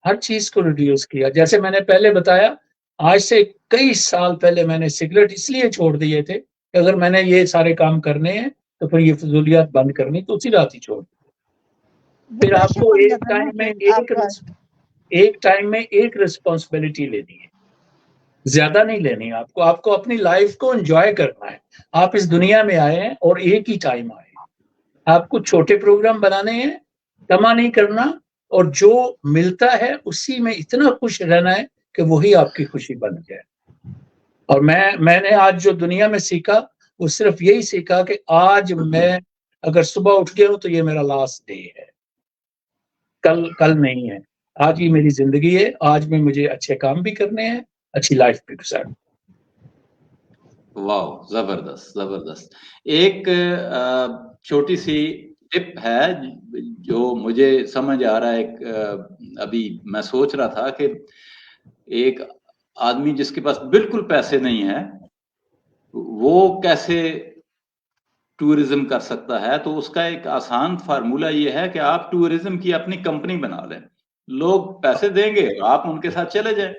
हर चीज को रिड्यूस किया। जैसे मैंने पहले बताया, आज से कई साल पहले मैंने सिगरेट इसलिए छोड़ दिए थे कि अगर मैंने ये सारे काम करने हैं तो फिर ये फजूलियात बंद करनी, तो उसी रात ही छोड़। फिर आपको एक टाइम में एक रिस्पॉन्सिबिलिटी लेनी है, ज्यादा नहीं लेनी। आपको अपनी लाइफ को एंजॉय करना है। आप इस दुनिया में आए हैं और एक ही टाइम आए हैं, आपको छोटे प्रोग्राम बनाने हैं, तमा नहीं करना, और जो मिलता है उसी में इतना खुश रहना है कि वही आपकी खुशी बन जाए। और मैंने आज जो दुनिया में सीखा वो सिर्फ यही सीखा कि आज मैं अगर सुबह उठ गया हूं तो ये मेरा लास्ट डे है, कल नहीं है, आज ही मेरी जिंदगी है। आज में मुझे अच्छे काम भी करने हैं, अच्छी लाइफ भी गुजारनी। वाह, जबरदस्त जबरदस्त। एक छोटी सी टिप है जो मुझे समझ आ रहा है। अभी मैं सोच रहा था कि एक आदमी जिसके पास बिल्कुल पैसे नहीं है वो कैसे टूरिज्म कर सकता है, तो उसका एक आसान फार्मूला ये है कि आप टूरिज्म की अपनी कंपनी बना लें, लोग पैसे देंगे, आप उनके साथ चले जाएं।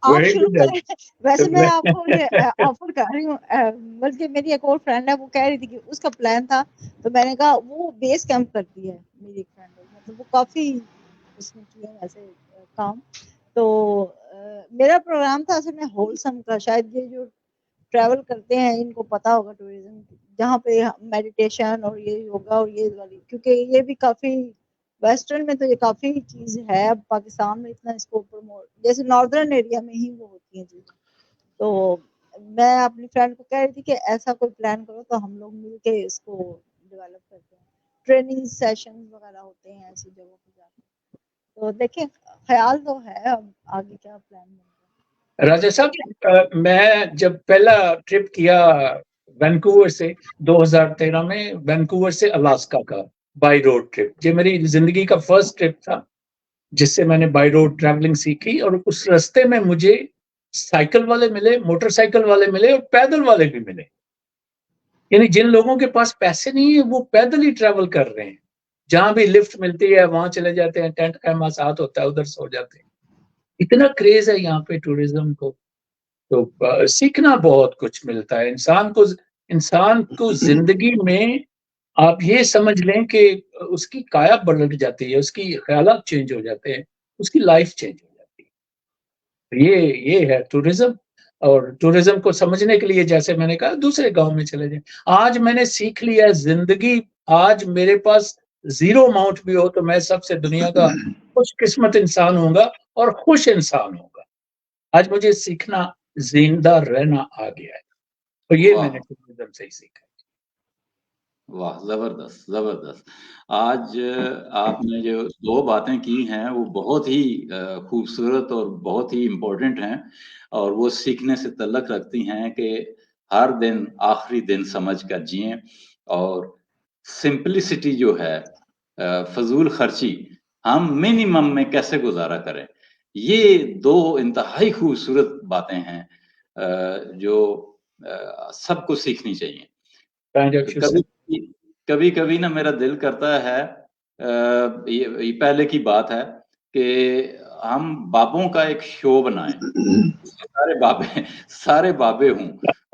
आप शुरू करें। वैसे मैं आपको ये ऑफर कर रही हूँ, बल्कि मेरी एक और फ्रेंड है वो कह रही थी कि उसका प्लान था, तो मैंने कहा वो बेस कैंप करती है मेरी एक फ्रेंड, मतलब वो काफी उसने किया ऐसे काम। तो मेरा प्रोग्राम था असल में होलसम का, शायद ये जो ट्रैवल करते हैं इनको पता होगा टूरिज्म, जहाँ पे मेडिटेशन और ये योगा और ये वाली, क्योंकि ये भी काफी वेस्टर्न में तो ये काफी चीज है, अब पाकिस्तान में इतना इसको प्रमोट, जैसे नॉर्दर्न एरिया में ही वो होती है चीजें। तो मैं अपनी फ्रेंड को कह रही थी कि ऐसा कोई प्लान करो तो हम लोग मिलके इसको डेवलप करते हैं, ट्रेनिंग सेशन वगैरह होते हैं ऐसी जगहों पर जाकर। तो देखिए ख्याल तो है, अब आगे क्या प्लान है। राजा साहब, मैं जब पहला ट्रिप किया वैंकूवर से 2013 में, वैंकूवर से अलास्का का बाय रोड ट्रिप, ये मेरी जिंदगी का फर्स्ट ट्रिप था जिससे मैंने बाय रोड ट्रैवलिंग सीखी। और उस रास्ते में मुझे साइकिल वाले मिले, मोटरसाइकिल वाले मिले और पैदल वाले भी मिले। यानी जिन लोगों के पास पैसे नहीं है वो पैदल ही ट्रैवल कर रहे हैं, जहां भी लिफ्ट मिलती है वहां चले जाते हैं, टेंट का साथ होता है उधर सो जाते हैं। इतना क्रेज है यहाँ पे टूरिज्म को। तो सीखना बहुत कुछ मिलता है इंसान को जिंदगी में। आप ये समझ लें कि उसकी काया पलट जाती है, उसकी ख्यालात चेंज हो जाते हैं। उसकी लाइफ चेंज हो जाती है। ये है टूरिज्म। और टूरिज्म को समझने के लिए जैसे मैंने कहा दूसरे गांव में चले जाए। आज मैंने सीख लिया जिंदगी, आज मेरे पास 0 अमाउंट भी हो तो मैं सबसे दुनिया का खुशकिस्मत इंसान होऊंगा और खुश इंसान होऊंगा। आज मुझे सीखना, जिंदा रहना आ गया है, तो ये वाह मैंने टूरिज्म से ही सीखा। वाह, जबरदस्त जबरदस्त। आज आपने जो 2 बातें की हैं वो बहुत ही खूबसूरत और बहुत ही इम्पोर्टेंट हैं, और वो सीखने से तल्लक रखती हैं कि हर दिन आखिरी दिन समझ कर जिएं, और सिंपलिसिटी जो है, फजूल खर्ची, हम मिनिमम में कैसे गुजारा करें। ये 2 इंतहाई खूबसूरत बातें हैं जो सबको सीखनी चाहिए। ट्रांजैक्शन कभी कभी ना मेरा दिल करता है, ये पहले की बात है कि हम बाबों का एक शो बनाएं, सारे बाबे हों।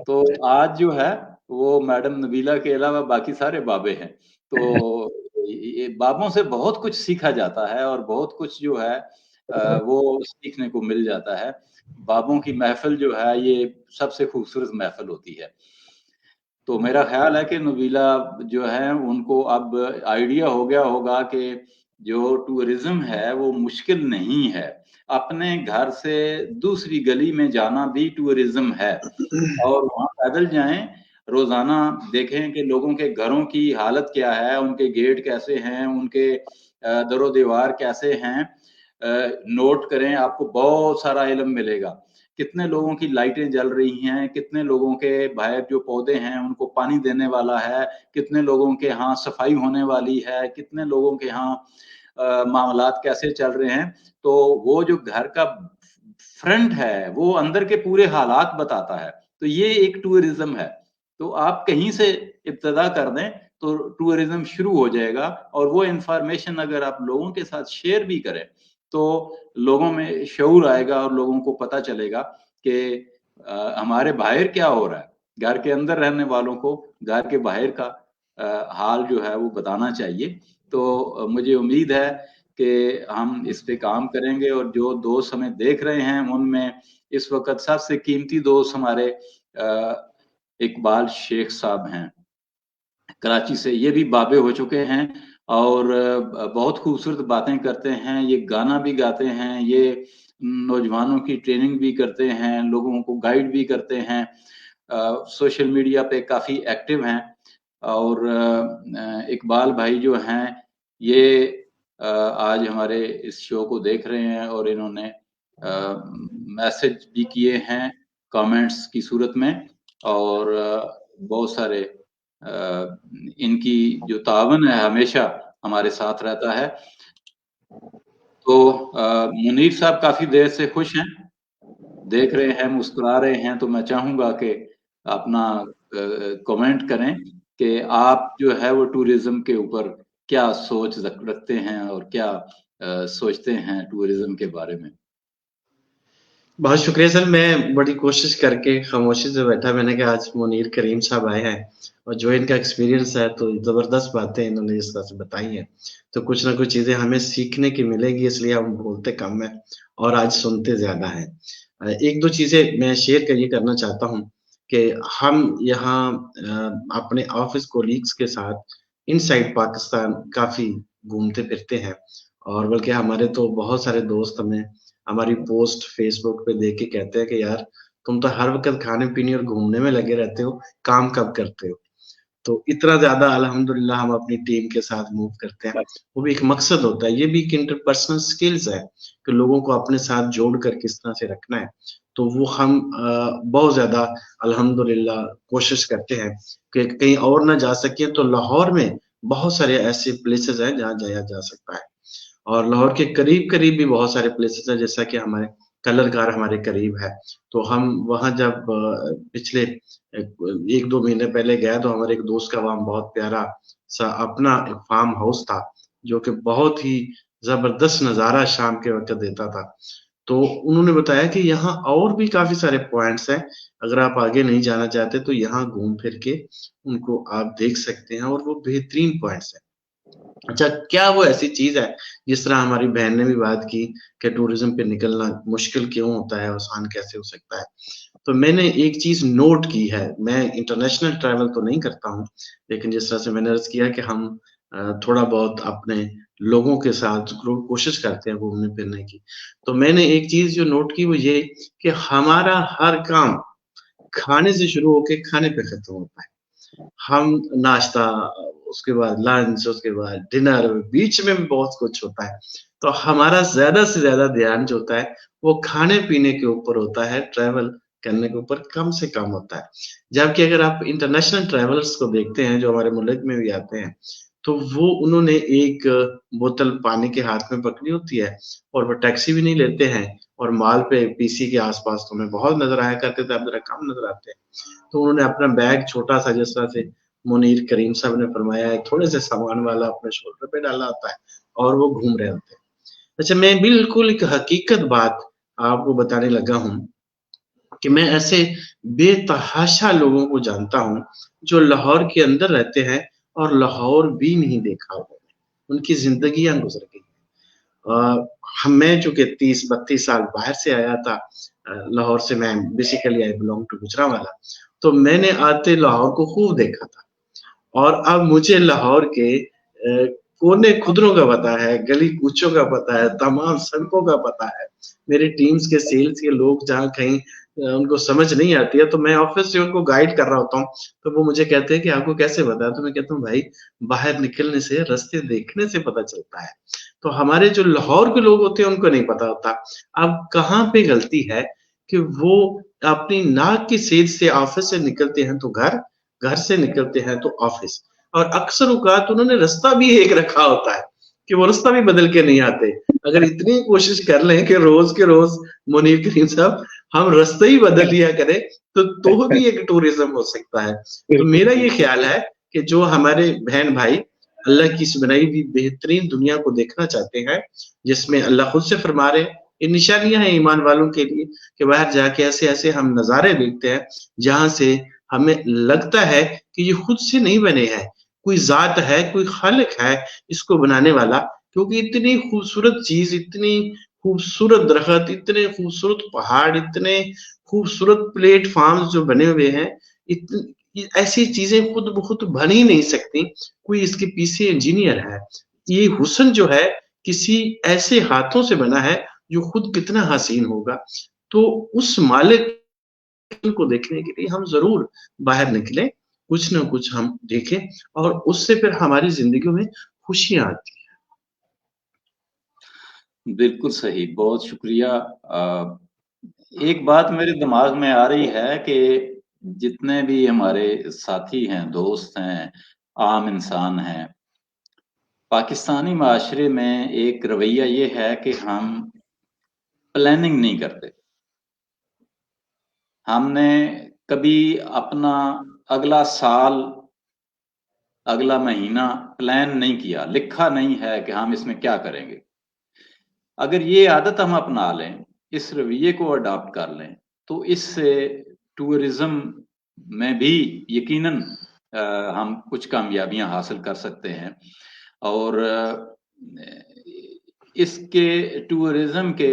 तो आज जो है वो मैडम नबीला के अलावा बाकी सारे बाबे हैं। तो ये बाबों से बहुत कुछ सीखा जाता है और बहुत कुछ जो है वो सीखने को मिल जाता है। बाबों की महफिल जो है ये सबसे खूबसूरत महफिल होती है। तो मेरा ख्याल है कि नबीला जो है उनको अब आइडिया हो गया होगा कि जो टूरिज्म है वो मुश्किल नहीं है। अपने घर से दूसरी गली में जाना भी टूरिज्म है, और वहाँ पैदल जाएं, रोजाना देखें कि लोगों के घरों की हालत क्या है, उनके गेट कैसे हैं, उनके दरो दीवार कैसे हैं, नोट करें, आपको बहुत सारा इल्म मिलेगा। कितने लोगों की लाइटें जल रही हैं, कितने लोगों के बाहर जो पौधे हैं उनको पानी देने वाला है, कितने लोगों के यहाँ सफाई होने वाली है, कितने लोगों के यहाँ मामलात कैसे चल रहे हैं। तो वो जो घर का फ्रंट है वो अंदर के पूरे हालात बताता है। तो ये एक टूरिज्म है। तो आप कहीं से इब्तदा कर दें तो टूरिज्म शुरू हो जाएगा, और वो इंफॉर्मेशन अगर आप लोगों के साथ शेयर भी करें तो लोगों में शऊर आएगा और लोगों को पता चलेगा कि हमारे बाहर क्या हो रहा है। घर के अंदर रहने वालों को घर के बाहर का हाल जो है वो बताना चाहिए। तो मुझे उम्मीद है कि हम इस पे काम करेंगे, और जो दोस्त हमें देख रहे हैं उनमें इस वक्त सबसे कीमती दोस्त हमारे इकबाल शेख साहब हैं कराची से। ये भी बाबे हो चुके हैं और बहुत खूबसूरत बातें करते हैं। ये गाना भी गाते हैं, ये नौजवानों की ट्रेनिंग भी करते हैं, लोगों को गाइड भी करते हैं, सोशल मीडिया पे काफ़ी एक्टिव हैं। और इकबाल भाई जो हैं ये आज हमारे इस शो को देख रहे हैं, और इन्होंने मैसेज भी किए हैं कमेंट्स की सूरत में, और बहुत सारे इनकी जो तावन है हमेशा हमारे साथ रहता है। तो मुनीर साहब काफी देर से खुश हैं, देख रहे हैं, मुस्कुरा रहे हैं। तो मैं चाहूंगा कि अपना कमेंट करें कि आप जो है वो टूरिज्म के ऊपर क्या सोच रखते हैं और क्या सोचते हैं टूरिज्म के बारे में। बहुत शुक्रिया सर। मैं बड़ी कोशिश करके खामोशी से बैठा, मैंने कहा आज मुनीर करीम साहब आए हैं और जो इनका एक्सपीरियंस है तो जबरदस्त बातें इन्होंने इस तरह से बताई हैं, तो कुछ ना कुछ चीजें हमें सीखने की मिलेगी, इसलिए हम बोलते कम है और आज सुनते ज्यादा है। एक दो चीजें मैं शेयर करना चाहता हूँ कि हम यहाँ अपने ऑफिस कोलीग्स के साथ इनसाइड पाकिस्तान काफी घूमते फिरते हैं, और बल्कि हमारे तो बहुत सारे दोस्त हमें हमारी पोस्ट फेसबुक पे देख के कहते हैं कि यार तुम तो हर वक्त खाने पीने और घूमने में लगे रहते हो, काम कब करते हो। तो इतना ज्यादा अल्हम्दुलिल्लाह हम अपनी टीम के साथ मूव करते हैं, वो भी एक मकसद होता है। ये भी एक इंटरपर्सनल स्किल्स है कि लोगों को अपने साथ जोड़ कर किस तरह से रखना है। तो वो हम बहुत ज्यादा अल्हम्दुलिल्लाह कोशिश करते हैं कि कहीं और ना जा सके तो लाहौर में बहुत सारे ऐसे प्लेसेस हैं जहाँ जाया जा सकता है, और लाहौर के करीब-करीब भी बहुत सारे प्लेसेस हैं, जैसा कि हमारे कलरगार हमारे करीब है। तो हम वहाँ जब पिछले 1-2 महीने पहले गए तो हमारे एक दोस्त का वहाँ बहुत प्यारा सा अपना एक फार्म हाउस था, जो कि बहुत ही ज़बरदस्त नज़ारा शाम के वक़्त देता था। तो उन्होंने बताया कि यहाँ और भी काफ़ी सारे पॉइंट्स हैं, अगर आप आगे नहीं जाना चाहते तो यहाँ घूम फिर के उनको आप देख सकते हैं, और वो बेहतरीन पॉइंट्स हैं। अच्छा, क्या वो ऐसी चीज है, जिस तरह हमारी बहन ने भी बात की कि टूरिज्म पे निकलना मुश्किल क्यों होता है, आसान कैसे हो सकता है? तो मैंने एक चीज नोट की है, मैं इंटरनेशनल ट्रैवल तो नहीं करता हूँ, लेकिन जिस तरह से मैंने अर्ज किया कि हम थोड़ा बहुत अपने लोगों के साथ कोशिश करते हैं घूमने फिरने की। तो मैंने एक चीज जो नोट की वो ये कि हमारा हर काम खाने से शुरू होके खाने पे खत्म होता है। हम नाश्ता, उसके बाद लंच, उसके बाद डिनर, बीच में भी बहुत कुछ होता है। तो हमारा ज़्यादा से ज़्यादा ध्यान जो होता है, वो खाने-पीने के ऊपर होता है, ट्रैवल करने के ऊपर कम से कम होता है। जबकि अगर आप इंटरनेशनल ट्रैवलर्स को देखते हैं, जो हमारे मुल्क में भी आते हैं, तो वो उन्होंने एक बोतल पानी के हाथ में पकड़ी होती है और वो टैक्सी भी नहीं लेते हैं और मॉल पे पीसी के आस-पास तो हमें बहुत नज़र आया करते थे, अब ज़रा कम नज़र आते हैं। तो उन्होंने अपना बैग छोटा-सा, जिस तरह से मुनीर करीम साहब ने फरमाया है, थोड़े से सामान वाला अपने शोल्डर पे डाला होता है और वो घूम रहे होते हैं। अच्छा, मैं बिल्कुल एक हकीकत बात आपको बताने लगा हूँ कि मैं ऐसे बेतहाशा लोगों को जानता हूँ, जो लाहौर के अंदर रहते हैं और लाहौर भी नहीं देखा उन्होंने, उनकी ज़िंदगियाँ गुज़र गई। मैं चूँकि 30-32 साल बाहर से आया था, लाहौर से, मैं basically I belong to Gujranwala, तो मैंने आते लाहौर को खूब देखा था। और अब मुझे लाहौर के कोने खुदरों का पता है, गली कूचों का पता है, तमाम सड़कों का पता है। मेरी टीम्स के सेल्स के लोग जहाँ कहीं उनको समझ नहीं आती है, तो मैं ऑफिस से उनको गाइड कर रहा होता हूँ, तो वो मुझे कहते हैं कि आपको कैसे पता है? तो मैं कहता हूँ भाई, बाहर निकलने से, रास्ते देखने से पता चलता है। तो हमारे जो लाहौर के लोग होते हैं उनको नहीं पता होता। अब कहाँ पे गलती है कि वो अपनी नाक की सेध से ऑफिस से निकलते हैं तो घर, घर से निकलते हैं तो ऑफिस, और अक्सर औकात उन्होंने रास्ता भी एक रखा होता है कि वो रास्ता भी बदल के नहीं आते। अगर इतनी कोशिश कर लें कि रोज के रोज मुनीर करीम साहब हम रास्ते ही बदल लिया करें, तो भी एक टूरिज्म हो सकता है। तो मेरा ये ख्याल है कि जो हमारे बहन भाई अल्लाह की इस बनाई हुई बेहतरीन दुनिया को देखना चाहते हैं, जिसमें अल्लाह खुद से फरमा रहे, ये निशानियां हैं ईमान वालों के लिए कि बाहर जाके ऐसे ऐसे हम नजारे देखते हैं जहां से हमें लगता है कि ये खुद से नहीं बने हैं, कोई ज़ात है, कोई खालिक है इसको बनाने वाला, क्योंकि इतनी खूबसूरत चीज़, इतनी खूबसूरत दरख़्त, इतने खूबसूरत पहाड़, इतने खूबसूरत प्लेटफ़ॉर्म्स जो बने हुए हैं, ये ऐसी चीज़ें खुद ब खुद बन ही नहीं सकती, कोई इसके पीछे इंजीनियर है। ये हुस्न जो है, किसी ऐसे हाथों से बना है, जो खुद कितना हसीन होगा। तो उस मालिक को देखने के लिए हम ज़रूर बाहर निकलें, कुछ न कुछ हम देखें और उससे फिर हमारी ज़िंदगियों में खुशियाँ आती हैं। बिल्कुल सही, बहुत शुक्रिया। एक बात मेरे दिमाग में आ रही है कि जितने भी हमारे साथी हैं, दोस्त हैं, आम इंसान हैं, पाकिस्तानी माशरे में एक रवैया ये है कि हम प्लानिंग नहीं करते। हमने कभी अपना अगला साल, अगला महीना प्लान नहीं किया, लिखा नहीं है कि हम इसमें क्या करेंगे। अगर ये आदत हम अपना लें, इस रवैये को अडॉप्ट कर लें, तो इससे टूरिज्म में भी यकीनन हम कुछ कामयाबियां हासिल कर सकते हैं। और इसके टूरिज्म के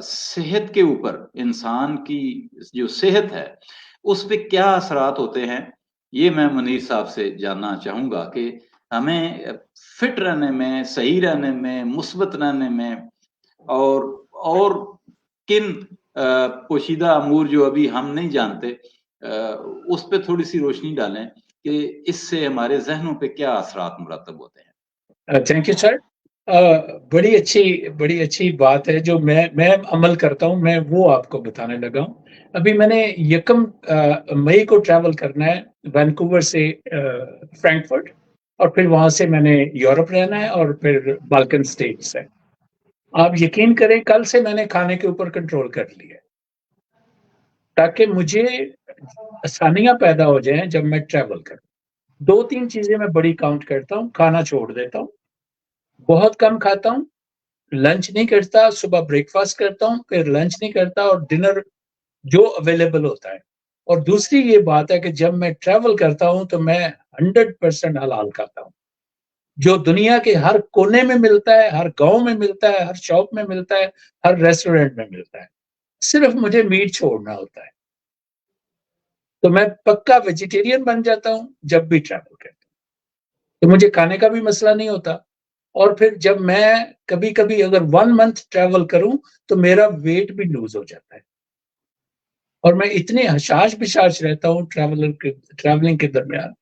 सेहत के ऊपर, इंसान की जो सेहत है उस पे क्या असरात होते हैं, ये मैं मुनीर साहब से जानना चाहूँगा कि हमें फिट रहने में, सही रहने में, मुस्बत रहने में और किन पोशीदा अमूर जो अभी हम नहीं जानते, उस पे थोड़ी-सी रोशनी डालें कि इससे हमारे ज़हनों पे क्या असरात मुरतब होते हैं। Thank you sir. बड़ी अच्छी बात है जो मैं अमल करता हूँ, मैं वो आपको बताने लगा हूँ। अभी मैंने 1 मई को ट्रैवल करना है वैंकूवर से फ्रैंकफर्ट, और फिर वहां से मैंने यूरोप रहना है और फिर बाल्कन स्टेट्स है। आप यकीन करें, कल से मैंने खाने के ऊपर कंट्रोल कर लिया ताकि मुझे आसानियां पैदा हो जाएं जब मैं ट्रैवल करूं। 2-3 चीजें मैं बड़ी काउंट करता हूँ। खाना छोड़ देता हूँ, बहुत कम खाता हूँ, लंच नहीं करता, सुबह ब्रेकफास्ट करता हूँ, फिर लंच नहीं करता और डिनर जो अवेलेबल होता है। और दूसरी ये बात है कि जब मैं ट्रैवल करता हूँ तो मैं 100% हलाल खाता हूँ। जो दुनिया के हर कोने में मिलता है, हर गांव में मिलता है, हर शॉप में मिलता है, हर रेस्टोरेंट में मिलता है। सिर्फ मुझे मीट छोड़ना होता है, तो मैं पक्का वेजिटेरियन बन जाता हूँ जब भी ट्रैवल करता हूँ, तो मुझे खाने का भी मसला नहीं होता। और फिर जब मैं कभी कभी अगर 1 मंथ ट्रैवल करूं तो मेरा वेट भी लूज हो जाता है, और मैं इतने हशाश बिशाश रहता हूँ ट्रैवलिंग के दरमियान।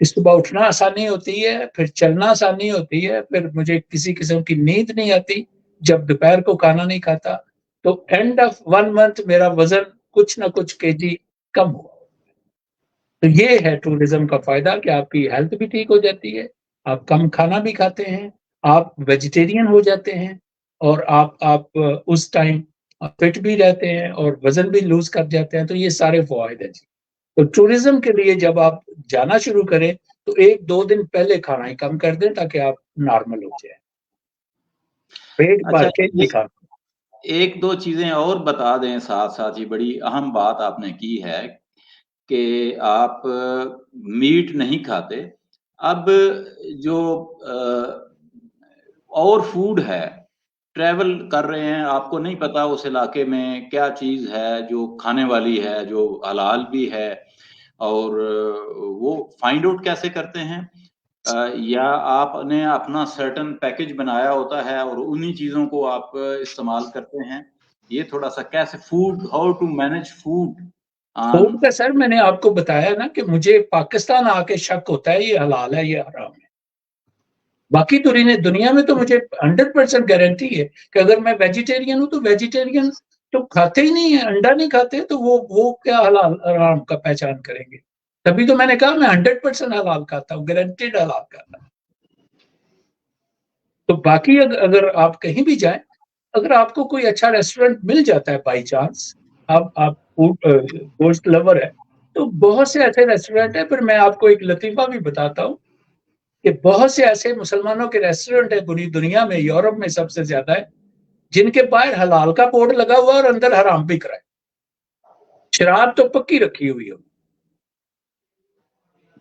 सुबह उठना आसानी होती है, फिर चलना आसानी होती है, फिर मुझे किसी किस्म की नींद नहीं आती जब दोपहर को खाना नहीं खाता। तो एंड ऑफ 1 मंथ मेरा वजन कुछ ना कुछ केजी कम हुआ। तो ये है टूरिज्म का फायदा कि आपकी हेल्थ भी ठीक हो जाती है, आप कम खाना भी खाते हैं, आप वेजिटेरियन हो जाते हैं, और आप उस टाइम फिट भी रहते हैं और वजन भी लूज कर जाते हैं। तो ये सारे फायदे हैं जी। तो टूरिज्म के लिए जब आप जाना शुरू करें तो 1-2 दिन पहले खाना ही कम कर दें ताकि आप नॉर्मल हो जाए, पेट भर के दिखा। एक दो चीजें और बता दें साथ साथ ही, बड़ी अहम बात आपने की है कि आप मीट नहीं खाते। अब जो और फूड है, ट्रैवल कर रहे हैं, आपको नहीं पता उस इलाके में क्या चीज है जो खाने वाली है, जो हलाल भी है, और वो फाइंड आउट कैसे करते हैं? या आपने अपना सर्टन पैकेज बनाया होता है और उन्हीं चीजों को आप इस्तेमाल करते हैं? ये थोड़ा सा कैसे food, how to manage food food का सर मैंने आपको बताया ना कि मुझे पाकिस्तान आके शक होता है ये हलाल है ये हराम है। बाकी दुनिया में तो मुझे 100% गारंटी है कि अगर मैं वेजिटेरियन हूं तो वेजिटेरियन तो खाते ही नहीं है, अंडा नहीं खाते, तो वो क्या हलाल हराम का पहचान करेंगे? तभी तो मैंने कहा मैं 100% हलाल खाता हूँ, गारंटेड हलाल खाता हूँ। तो बाकी अगर आप कहीं भी जाएं, अगर आपको कोई अच्छा रेस्टोरेंट मिल जाता है बाई चांस, आप गोश्त लवर है, तो बहुत से ऐसे रेस्टोरेंट है। फिर मैं आपको एक लतीफा भी बताता हूँ कि बहुत से ऐसे मुसलमानों के रेस्टोरेंट है पूरी दुनिया में, यूरोप में सबसे ज्यादा है, जिनके बाहर हलाल का बोर्ड लगा हुआ और अंदर हराम बिक रहा है। शराब तो पक्की रखी हुई है।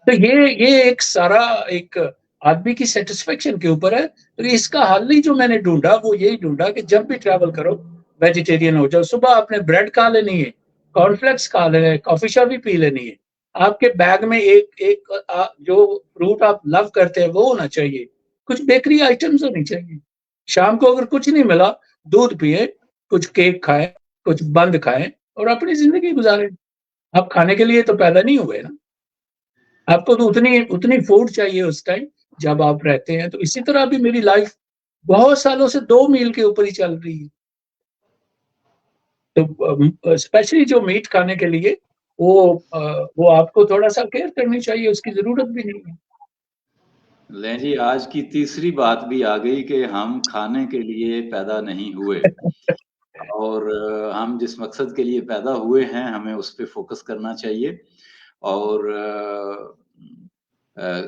तो ये एक सारा एक आदमी की सेटिस्फेक्शन के ऊपर है। तो इसका हल ही जो मैंने ढूंढा वो यही ढूंढा कि जब भी ट्रैवल करो वेजिटेरियन हो जाओ। सुबह आपने ब्रेड खा लेनी है, कॉर्नफ्लेक्स खा लेना है, कॉफी शॉप भी पी लेनी है। आपके बैग में एक जो फ्रूट आप लव करते हैं वो होना चाहिए, कुछ बेकरी आइटम्स होनी चाहिए। शाम को अगर कुछ नहीं मिला, दूध पिए, कुछ केक खाएं, कुछ बंद खाएं और अपनी जिंदगी गुजारें। आप खाने के लिए तो पैदा नहीं हुए ना, आपको तो उतनी फूड चाहिए उस टाइम जब आप रहते हैं। तो इसी तरह भी मेरी लाइफ बहुत सालों से 2 मील के ऊपर ही चल रही है। तो स्पेशली जो मीट खाने के लिए वो आपको थोड़ा सा केयर करनी चाहिए, उसकी जरूरत भी नहीं है। ले जी, आज की तीसरी बात भी आ गई कि हम खाने के लिए पैदा नहीं हुए और हम जिस मकसद के लिए पैदा हुए हैं हमें उस पे फोकस करना चाहिए। और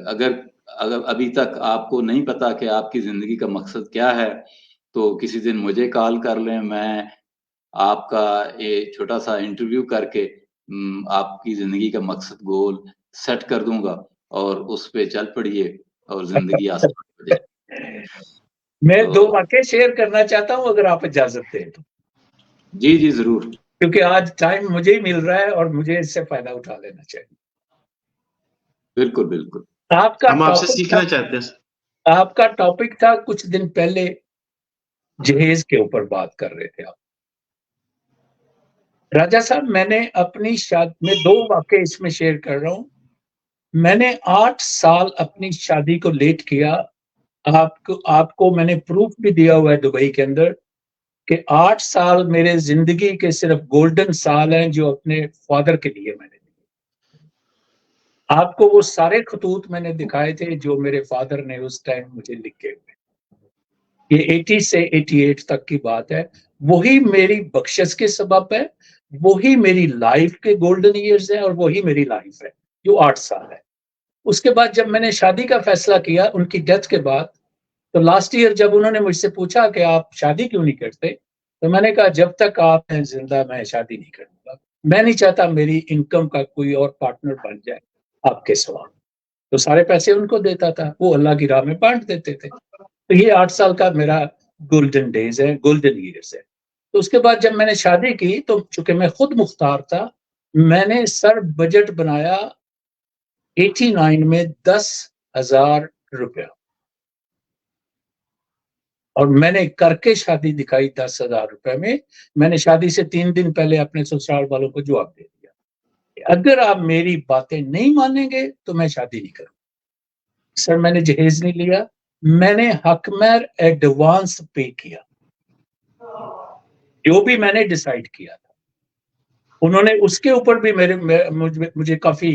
अगर अगर अभी तक आपको नहीं पता कि आपकी जिंदगी का मकसद क्या है, तो किसी दिन मुझे कॉल कर लें, मैं आपका एक छोटा सा इंटरव्यू करके आपकी जिंदगी का मकसद गोल सेट कर दूंगा और उस पे चल पड़िए और जिंदगी आसान हो जाए। मैं तो 2 वाक़ये शेयर करना चाहता हूँ अगर आप इजाजत दें तो। जी जी जरूर, क्योंकि आज टाइम मुझे ही मिल रहा है और मुझे इससे फायदा उठा लेना चाहिए। बिल्कुल बिल्कुल। आपका हम आपसे टॉपिक सीखना था, चाहते हैं। आपका टॉपिक था कुछ दिन पहले जहेज के ऊपर बात कर रहे थे आप। राजा साहब, मैंने अपनी शादी में 2 वाक़ये इसमें शेयर कर रहा हूँ। मैंने 8 साल अपनी शादी को लेट किया। आपको मैंने प्रूफ भी दिया हुआ है दुबई के अंदर कि 8 साल मेरे जिंदगी के सिर्फ गोल्डन साल हैं जो अपने फादर के लिए मैंने दिए। आपको वो सारे खतूत मैंने दिखाए थे जो मेरे फादर ने उस टाइम मुझे लिखे हुए। ये 80 से 88 तक की बात है। वही मेरी बख्शिश के सबब है, वही मेरी लाइफ के गोल्डन ईयर्स है और वही मेरी लाइफ है जो 8 साल है। उसके बाद जब मैंने शादी का फैसला किया उनकी डेथ के बाद, तो लास्ट ईयर जब उन्होंने मुझसे पूछा कि आप शादी क्यों नहीं करते, तो मैंने कहा जब तक आप हैं जिंदा मैं शादी नहीं करूंगा। मैं नहीं चाहता मेरी इनकम का कोई और पार्टनर बन जाए आपके सिवा। तो सारे पैसे उनको देता था, वो अल्लाह की राह में बांट देते थे। तो ये 8 साल का मेरा गोल्डन डेज है, गोल्डन ईयर्स है। तो उसके बाद जब मैंने शादी की तो चूंकि मैं खुद मुख्तार था, मैंने सर बजट बनाया 89 में 10,000 रुपया, और मैंने करके शादी दिखाई 10,000 रुपए में। मैंने शादी से 3 दिन पहले अपने ससुराल वालों को जवाब दे दिया, अगर आप मेरी बातें नहीं मानेंगे तो मैं शादी नहीं करूंगा। सर मैंने जहेज नहीं लिया, मैंने हकमर एडवांस पे किया, जो भी मैंने डिसाइड किया था। उन्होंने उसके ऊपर भी मुझे काफी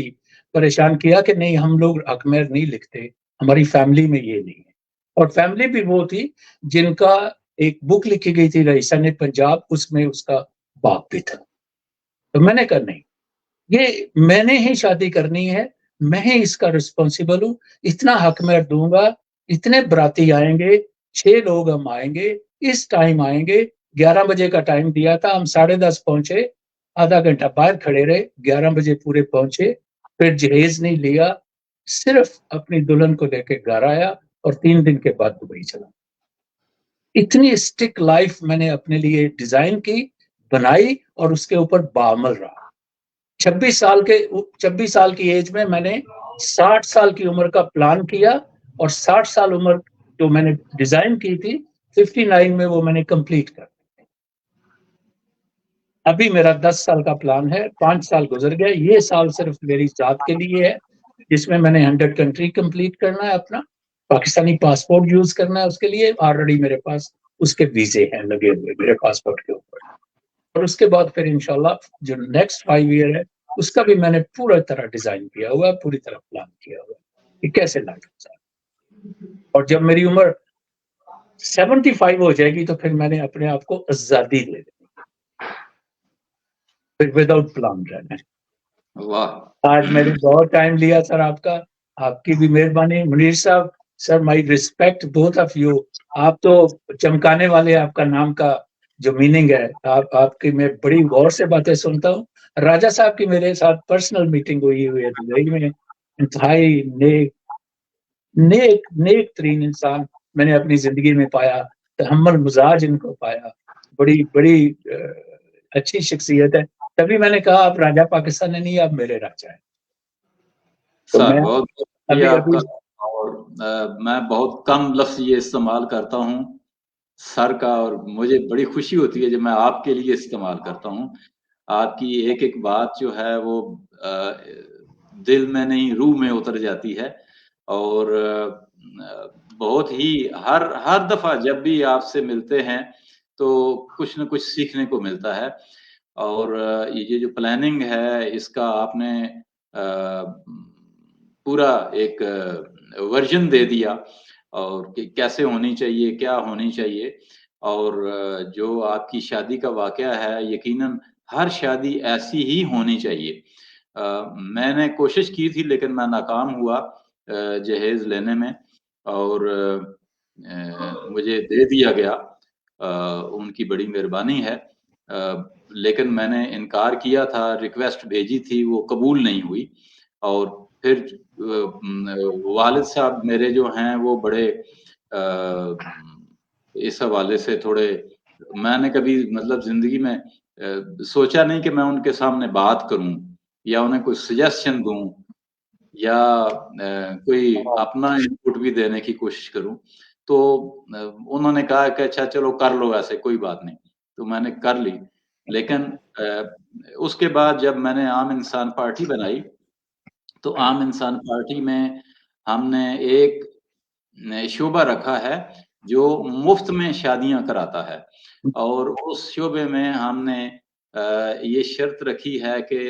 परेशान किया कि नहीं, हम लोग हकमर नहीं लिखते, हमारी फैमिली में ये नहीं है। और फैमिली भी वो थी जिनका एक बुक लिखी गई थी रईसन पंजाब, उसमें उसका बाप भी था। तो मैंने कहा नहीं, ये मैंने ही शादी करनी है, मैं ही इसका रिस्पॉन्सिबल हूँ, इतना हकमर दूंगा, इतने बराती आएंगे, 6 लोग हम आएंगे, इस टाइम आएंगे। 11 बजे का टाइम दिया था, हम 10:30 पहुंचे, आधा घंटा बाहर खड़े रहे, 11 बजे पूरे पहुंचे। फिर जहेज नहीं लिया, सिर्फ अपनी दुल्हन को लेके घर आया और 3 दिन के बाद दुबई चला। इतनी स्टिक लाइफ मैंने अपने लिए डिजाइन की, बनाई और उसके ऊपर बामल रहा। 26 साल की एज में मैंने 60 साल की उम्र का प्लान किया, और 60 साल उम्र जो मैंने डिजाइन की थी 59 में वो मैंने कंप्लीट कर दी। अभी मेरा 10 साल का प्लान है, 5 साल गुजर गए, ये साल सिर्फ मेरी जात के लिए है, जिसमें मैंने 100 कंट्री कंप्लीट करना है, अपना पाकिस्तानी पासपोर्ट यूज करना है। उसके लिए ऑलरेडी मेरे पास उसके वीजे हैं लगे हुए मेरे पासपोर्ट के ऊपर। और उसके बाद फिर इंशाल्लाह जो नेक्स्ट 5 ईयर है उसका भी मैंने पूरा तरह डिजाइन किया हुआ है, पूरी तरह प्लान किया हुआ है कि कैसे लाइफ गुजारे। और जब मेरी उम्र 75 हो जाएगी तो फिर मैंने अपने आप को आजादी दे देनी, फिर विदाउट प्लान रहना है। वाह, आज मैंने बहुत टाइम लिया सर आपका, आपकी भी मेहरबानी। मुनीर साहब, sir my respect both of you. आप तो चमकाने वाले, आपका नाम का जो मीनिंग है, आपकी मैं बड़ी गौर से बातें सुनता हूँ। राजा साहब की मेरे साथ पर्सनल मीटिंग हुई है दुबई में, इंतहाई नेक तरीन इंसान मैंने अपनी जिंदगी में पाया, तहम्मुल मिजाज इनको पाया, बड़ी बड़ी अच्छी शख्सियत है। तभी मैंने कहा आप राजा पाकिस्तान नहीं, आप मेरे राजा हैं। तो सर मैं बहुत शुक्रिया आपका, और मैं बहुत कम लफ्ज ये इस्तेमाल करता हूँ सर का, और मुझे बड़ी खुशी होती है जब मैं आपके लिए इस्तेमाल करता हूँ। आपकी एक एक बात जो है वो दिल में नहीं रूह में उतर जाती है, और बहुत ही हर दफा जब भी आपसे मिलते हैं तो कुछ न कुछ सीखने को मिलता है। और ये जो प्लानिंग है इसका आपने पूरा एक वर्जन दे दिया, और कि कैसे होनी चाहिए, क्या होनी चाहिए। और जो आपकी शादी का वाकया है, यकीनन हर शादी ऐसी ही होनी चाहिए। मैंने कोशिश की थी लेकिन मैं नाकाम हुआ जहेज लेने में, और मुझे दे दिया गया, उनकी बड़ी मेहरबानी है। लेकिन मैंने इनकार किया था, रिक्वेस्ट भेजी थी, वो कबूल नहीं हुई। और फिर वालिद साहब मेरे जो हैं वो बड़े इस हवाले से थोड़े, मैंने कभी मतलब जिंदगी में सोचा नहीं कि मैं उनके सामने बात करूं या उन्हें कोई सजेशन दूं या कोई अपना इनपुट भी देने की कोशिश करूं। तो उन्होंने कहा कि अच्छा चलो कर लो, ऐसे कोई बात नहीं। तो मैंने कर ली। लेकिन उसके बाद जब मैंने आम इंसान पार्टी बनाई तो आम इंसान पार्टी में हमने एक शोबा रखा है जो मुफ्त में शादियां कराता है, और उस शोबे में हमने ये शर्त रखी है कि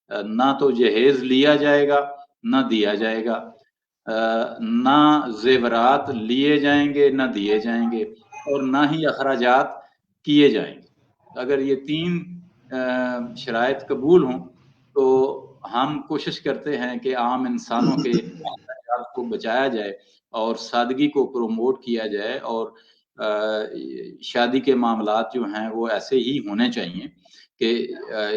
ना तो जहेज लिया जाएगा ना दिया जाएगा, ना जेवरात लिए जाएंगे ना दिए जाएंगे, और ना ही अखराजात किए जाएंगे। अगर ये 3 शराइत कबूल हों तो हम कोशिश करते हैं कि आम इंसानों के अखराजात को बचाया जाए और सादगी को प्रमोट किया जाए, और शादी के मामलात जो हैं वो ऐसे ही होने चाहिए कि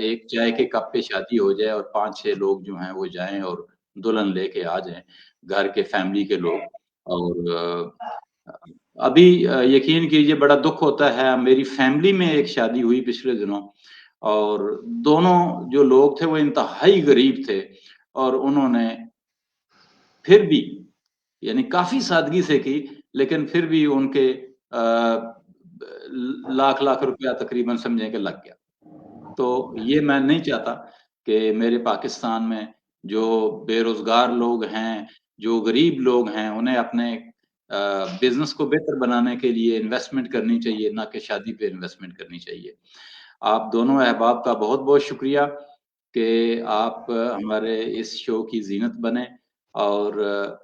एक चाय के कप पे शादी हो जाए और 5-6 लोग जो हैं वो जाएं और दुल्हन लेके आ जाएं, घर के फैमिली के लोग। और अभी यकीन कीजिए बड़ा दुख होता है, मेरी फैमिली में एक शादी हुई पिछले दिनों, और दोनों जो लोग थे वो इंतहाई गरीब थे, और उन्होंने फिर भी यानी काफी सादगी से की, लेकिन फिर भी उनके लाख लाख रुपया तकरीबन समझे कि लग गया। तो ये मैं नहीं चाहता कि मेरे पाकिस्तान में जो बेरोजगार लोग हैं, जो गरीब लोग हैं, उन्हें अपने बिजनेस को बेहतर बनाने के लिए इन्वेस्टमेंट करनी चाहिए, ना कि शादी पे इन्वेस्टमेंट करनी चाहिए। आप दोनों अहबाब का बहुत बहुत शुक्रिया कि आप हमारे इस शो की जीनत बने, और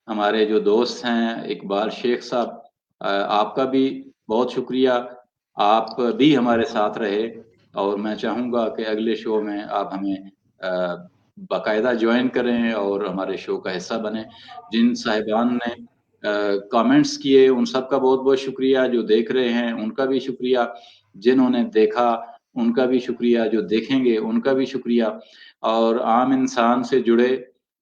हमारे जो दोस्त हैं इकबाल शेख साहब, आपका भी बहुत शुक्रिया, आप भी हमारे साथ रहे, और मैं चाहूँगा कि अगले शो में आप हमें बाकायदा ज्वाइन करें और हमारे शो का हिस्सा बने। जिन साहिबान ने कमेंट्स किए उन सब का बहुत बहुत शुक्रिया, जो देख रहे हैं उनका भी शुक्रिया, जिन्होंने देखा उनका भी शुक्रिया, जो देखेंगे उनका भी शुक्रिया। और आम इंसान से जुड़े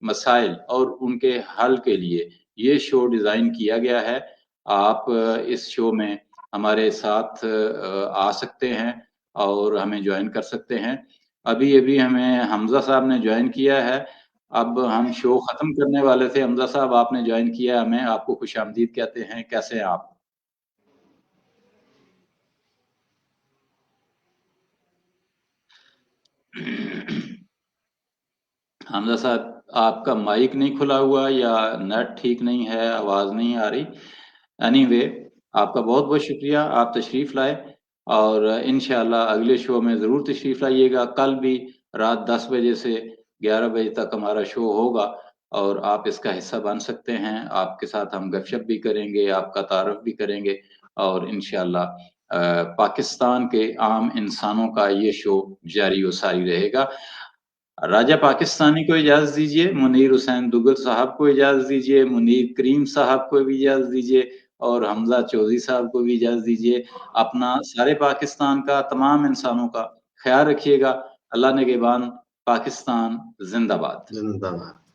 मसाइल और उनके हल के लिए ये शो डिज़ाइन किया गया है। आप इस शो में हमारे साथ आ सकते हैं और हमें ज्वाइन कर सकते हैं। अभी अभी हमें हमजा साहब ने ज्वाइन किया है। अब हम शो खत्म करने वाले थे। हमजा साहब आपने ज्वाइन किया हमें, आपको खुशामदीद कहते हैं। कैसे हैं आप? हमजा साहब आपका माइक नहीं खुला हुआ या नेट ठीक नहीं है, आवाज नहीं आ रही। एनीवे आपका बहुत बहुत शुक्रिया, आप तशरीफ लाए, और इंशाल्लाह अगले शो में जरूर तशरीफ लाइएगा। कल भी रात 10 बजे से 11 बजे तक हमारा शो होगा, और आप इसका हिस्सा बन सकते हैं। आपके साथ हम गपशप भी करेंगे, आपका तारुफ भी करेंगे, और इंशाल्लाह पाकिस्तान के आम इंसानों का ये शो जारी व सारी रहेगा। राजा पाकिस्तानी को इजाजत दीजिए, मुनीर हुसैन दुगल साहब को इजाजत दीजिए, मुनीर करीम साहब को भी इजाजत दीजिए, और हमजा चौधरी साहब को भी इजाजत दीजिए। अपना सारे पाकिस्तान का, तमाम इंसानों का ख्याल रखिएगा। अल्लाह निगहबान। पाकिस्तान जिंदाबाद। जिंदाबाद।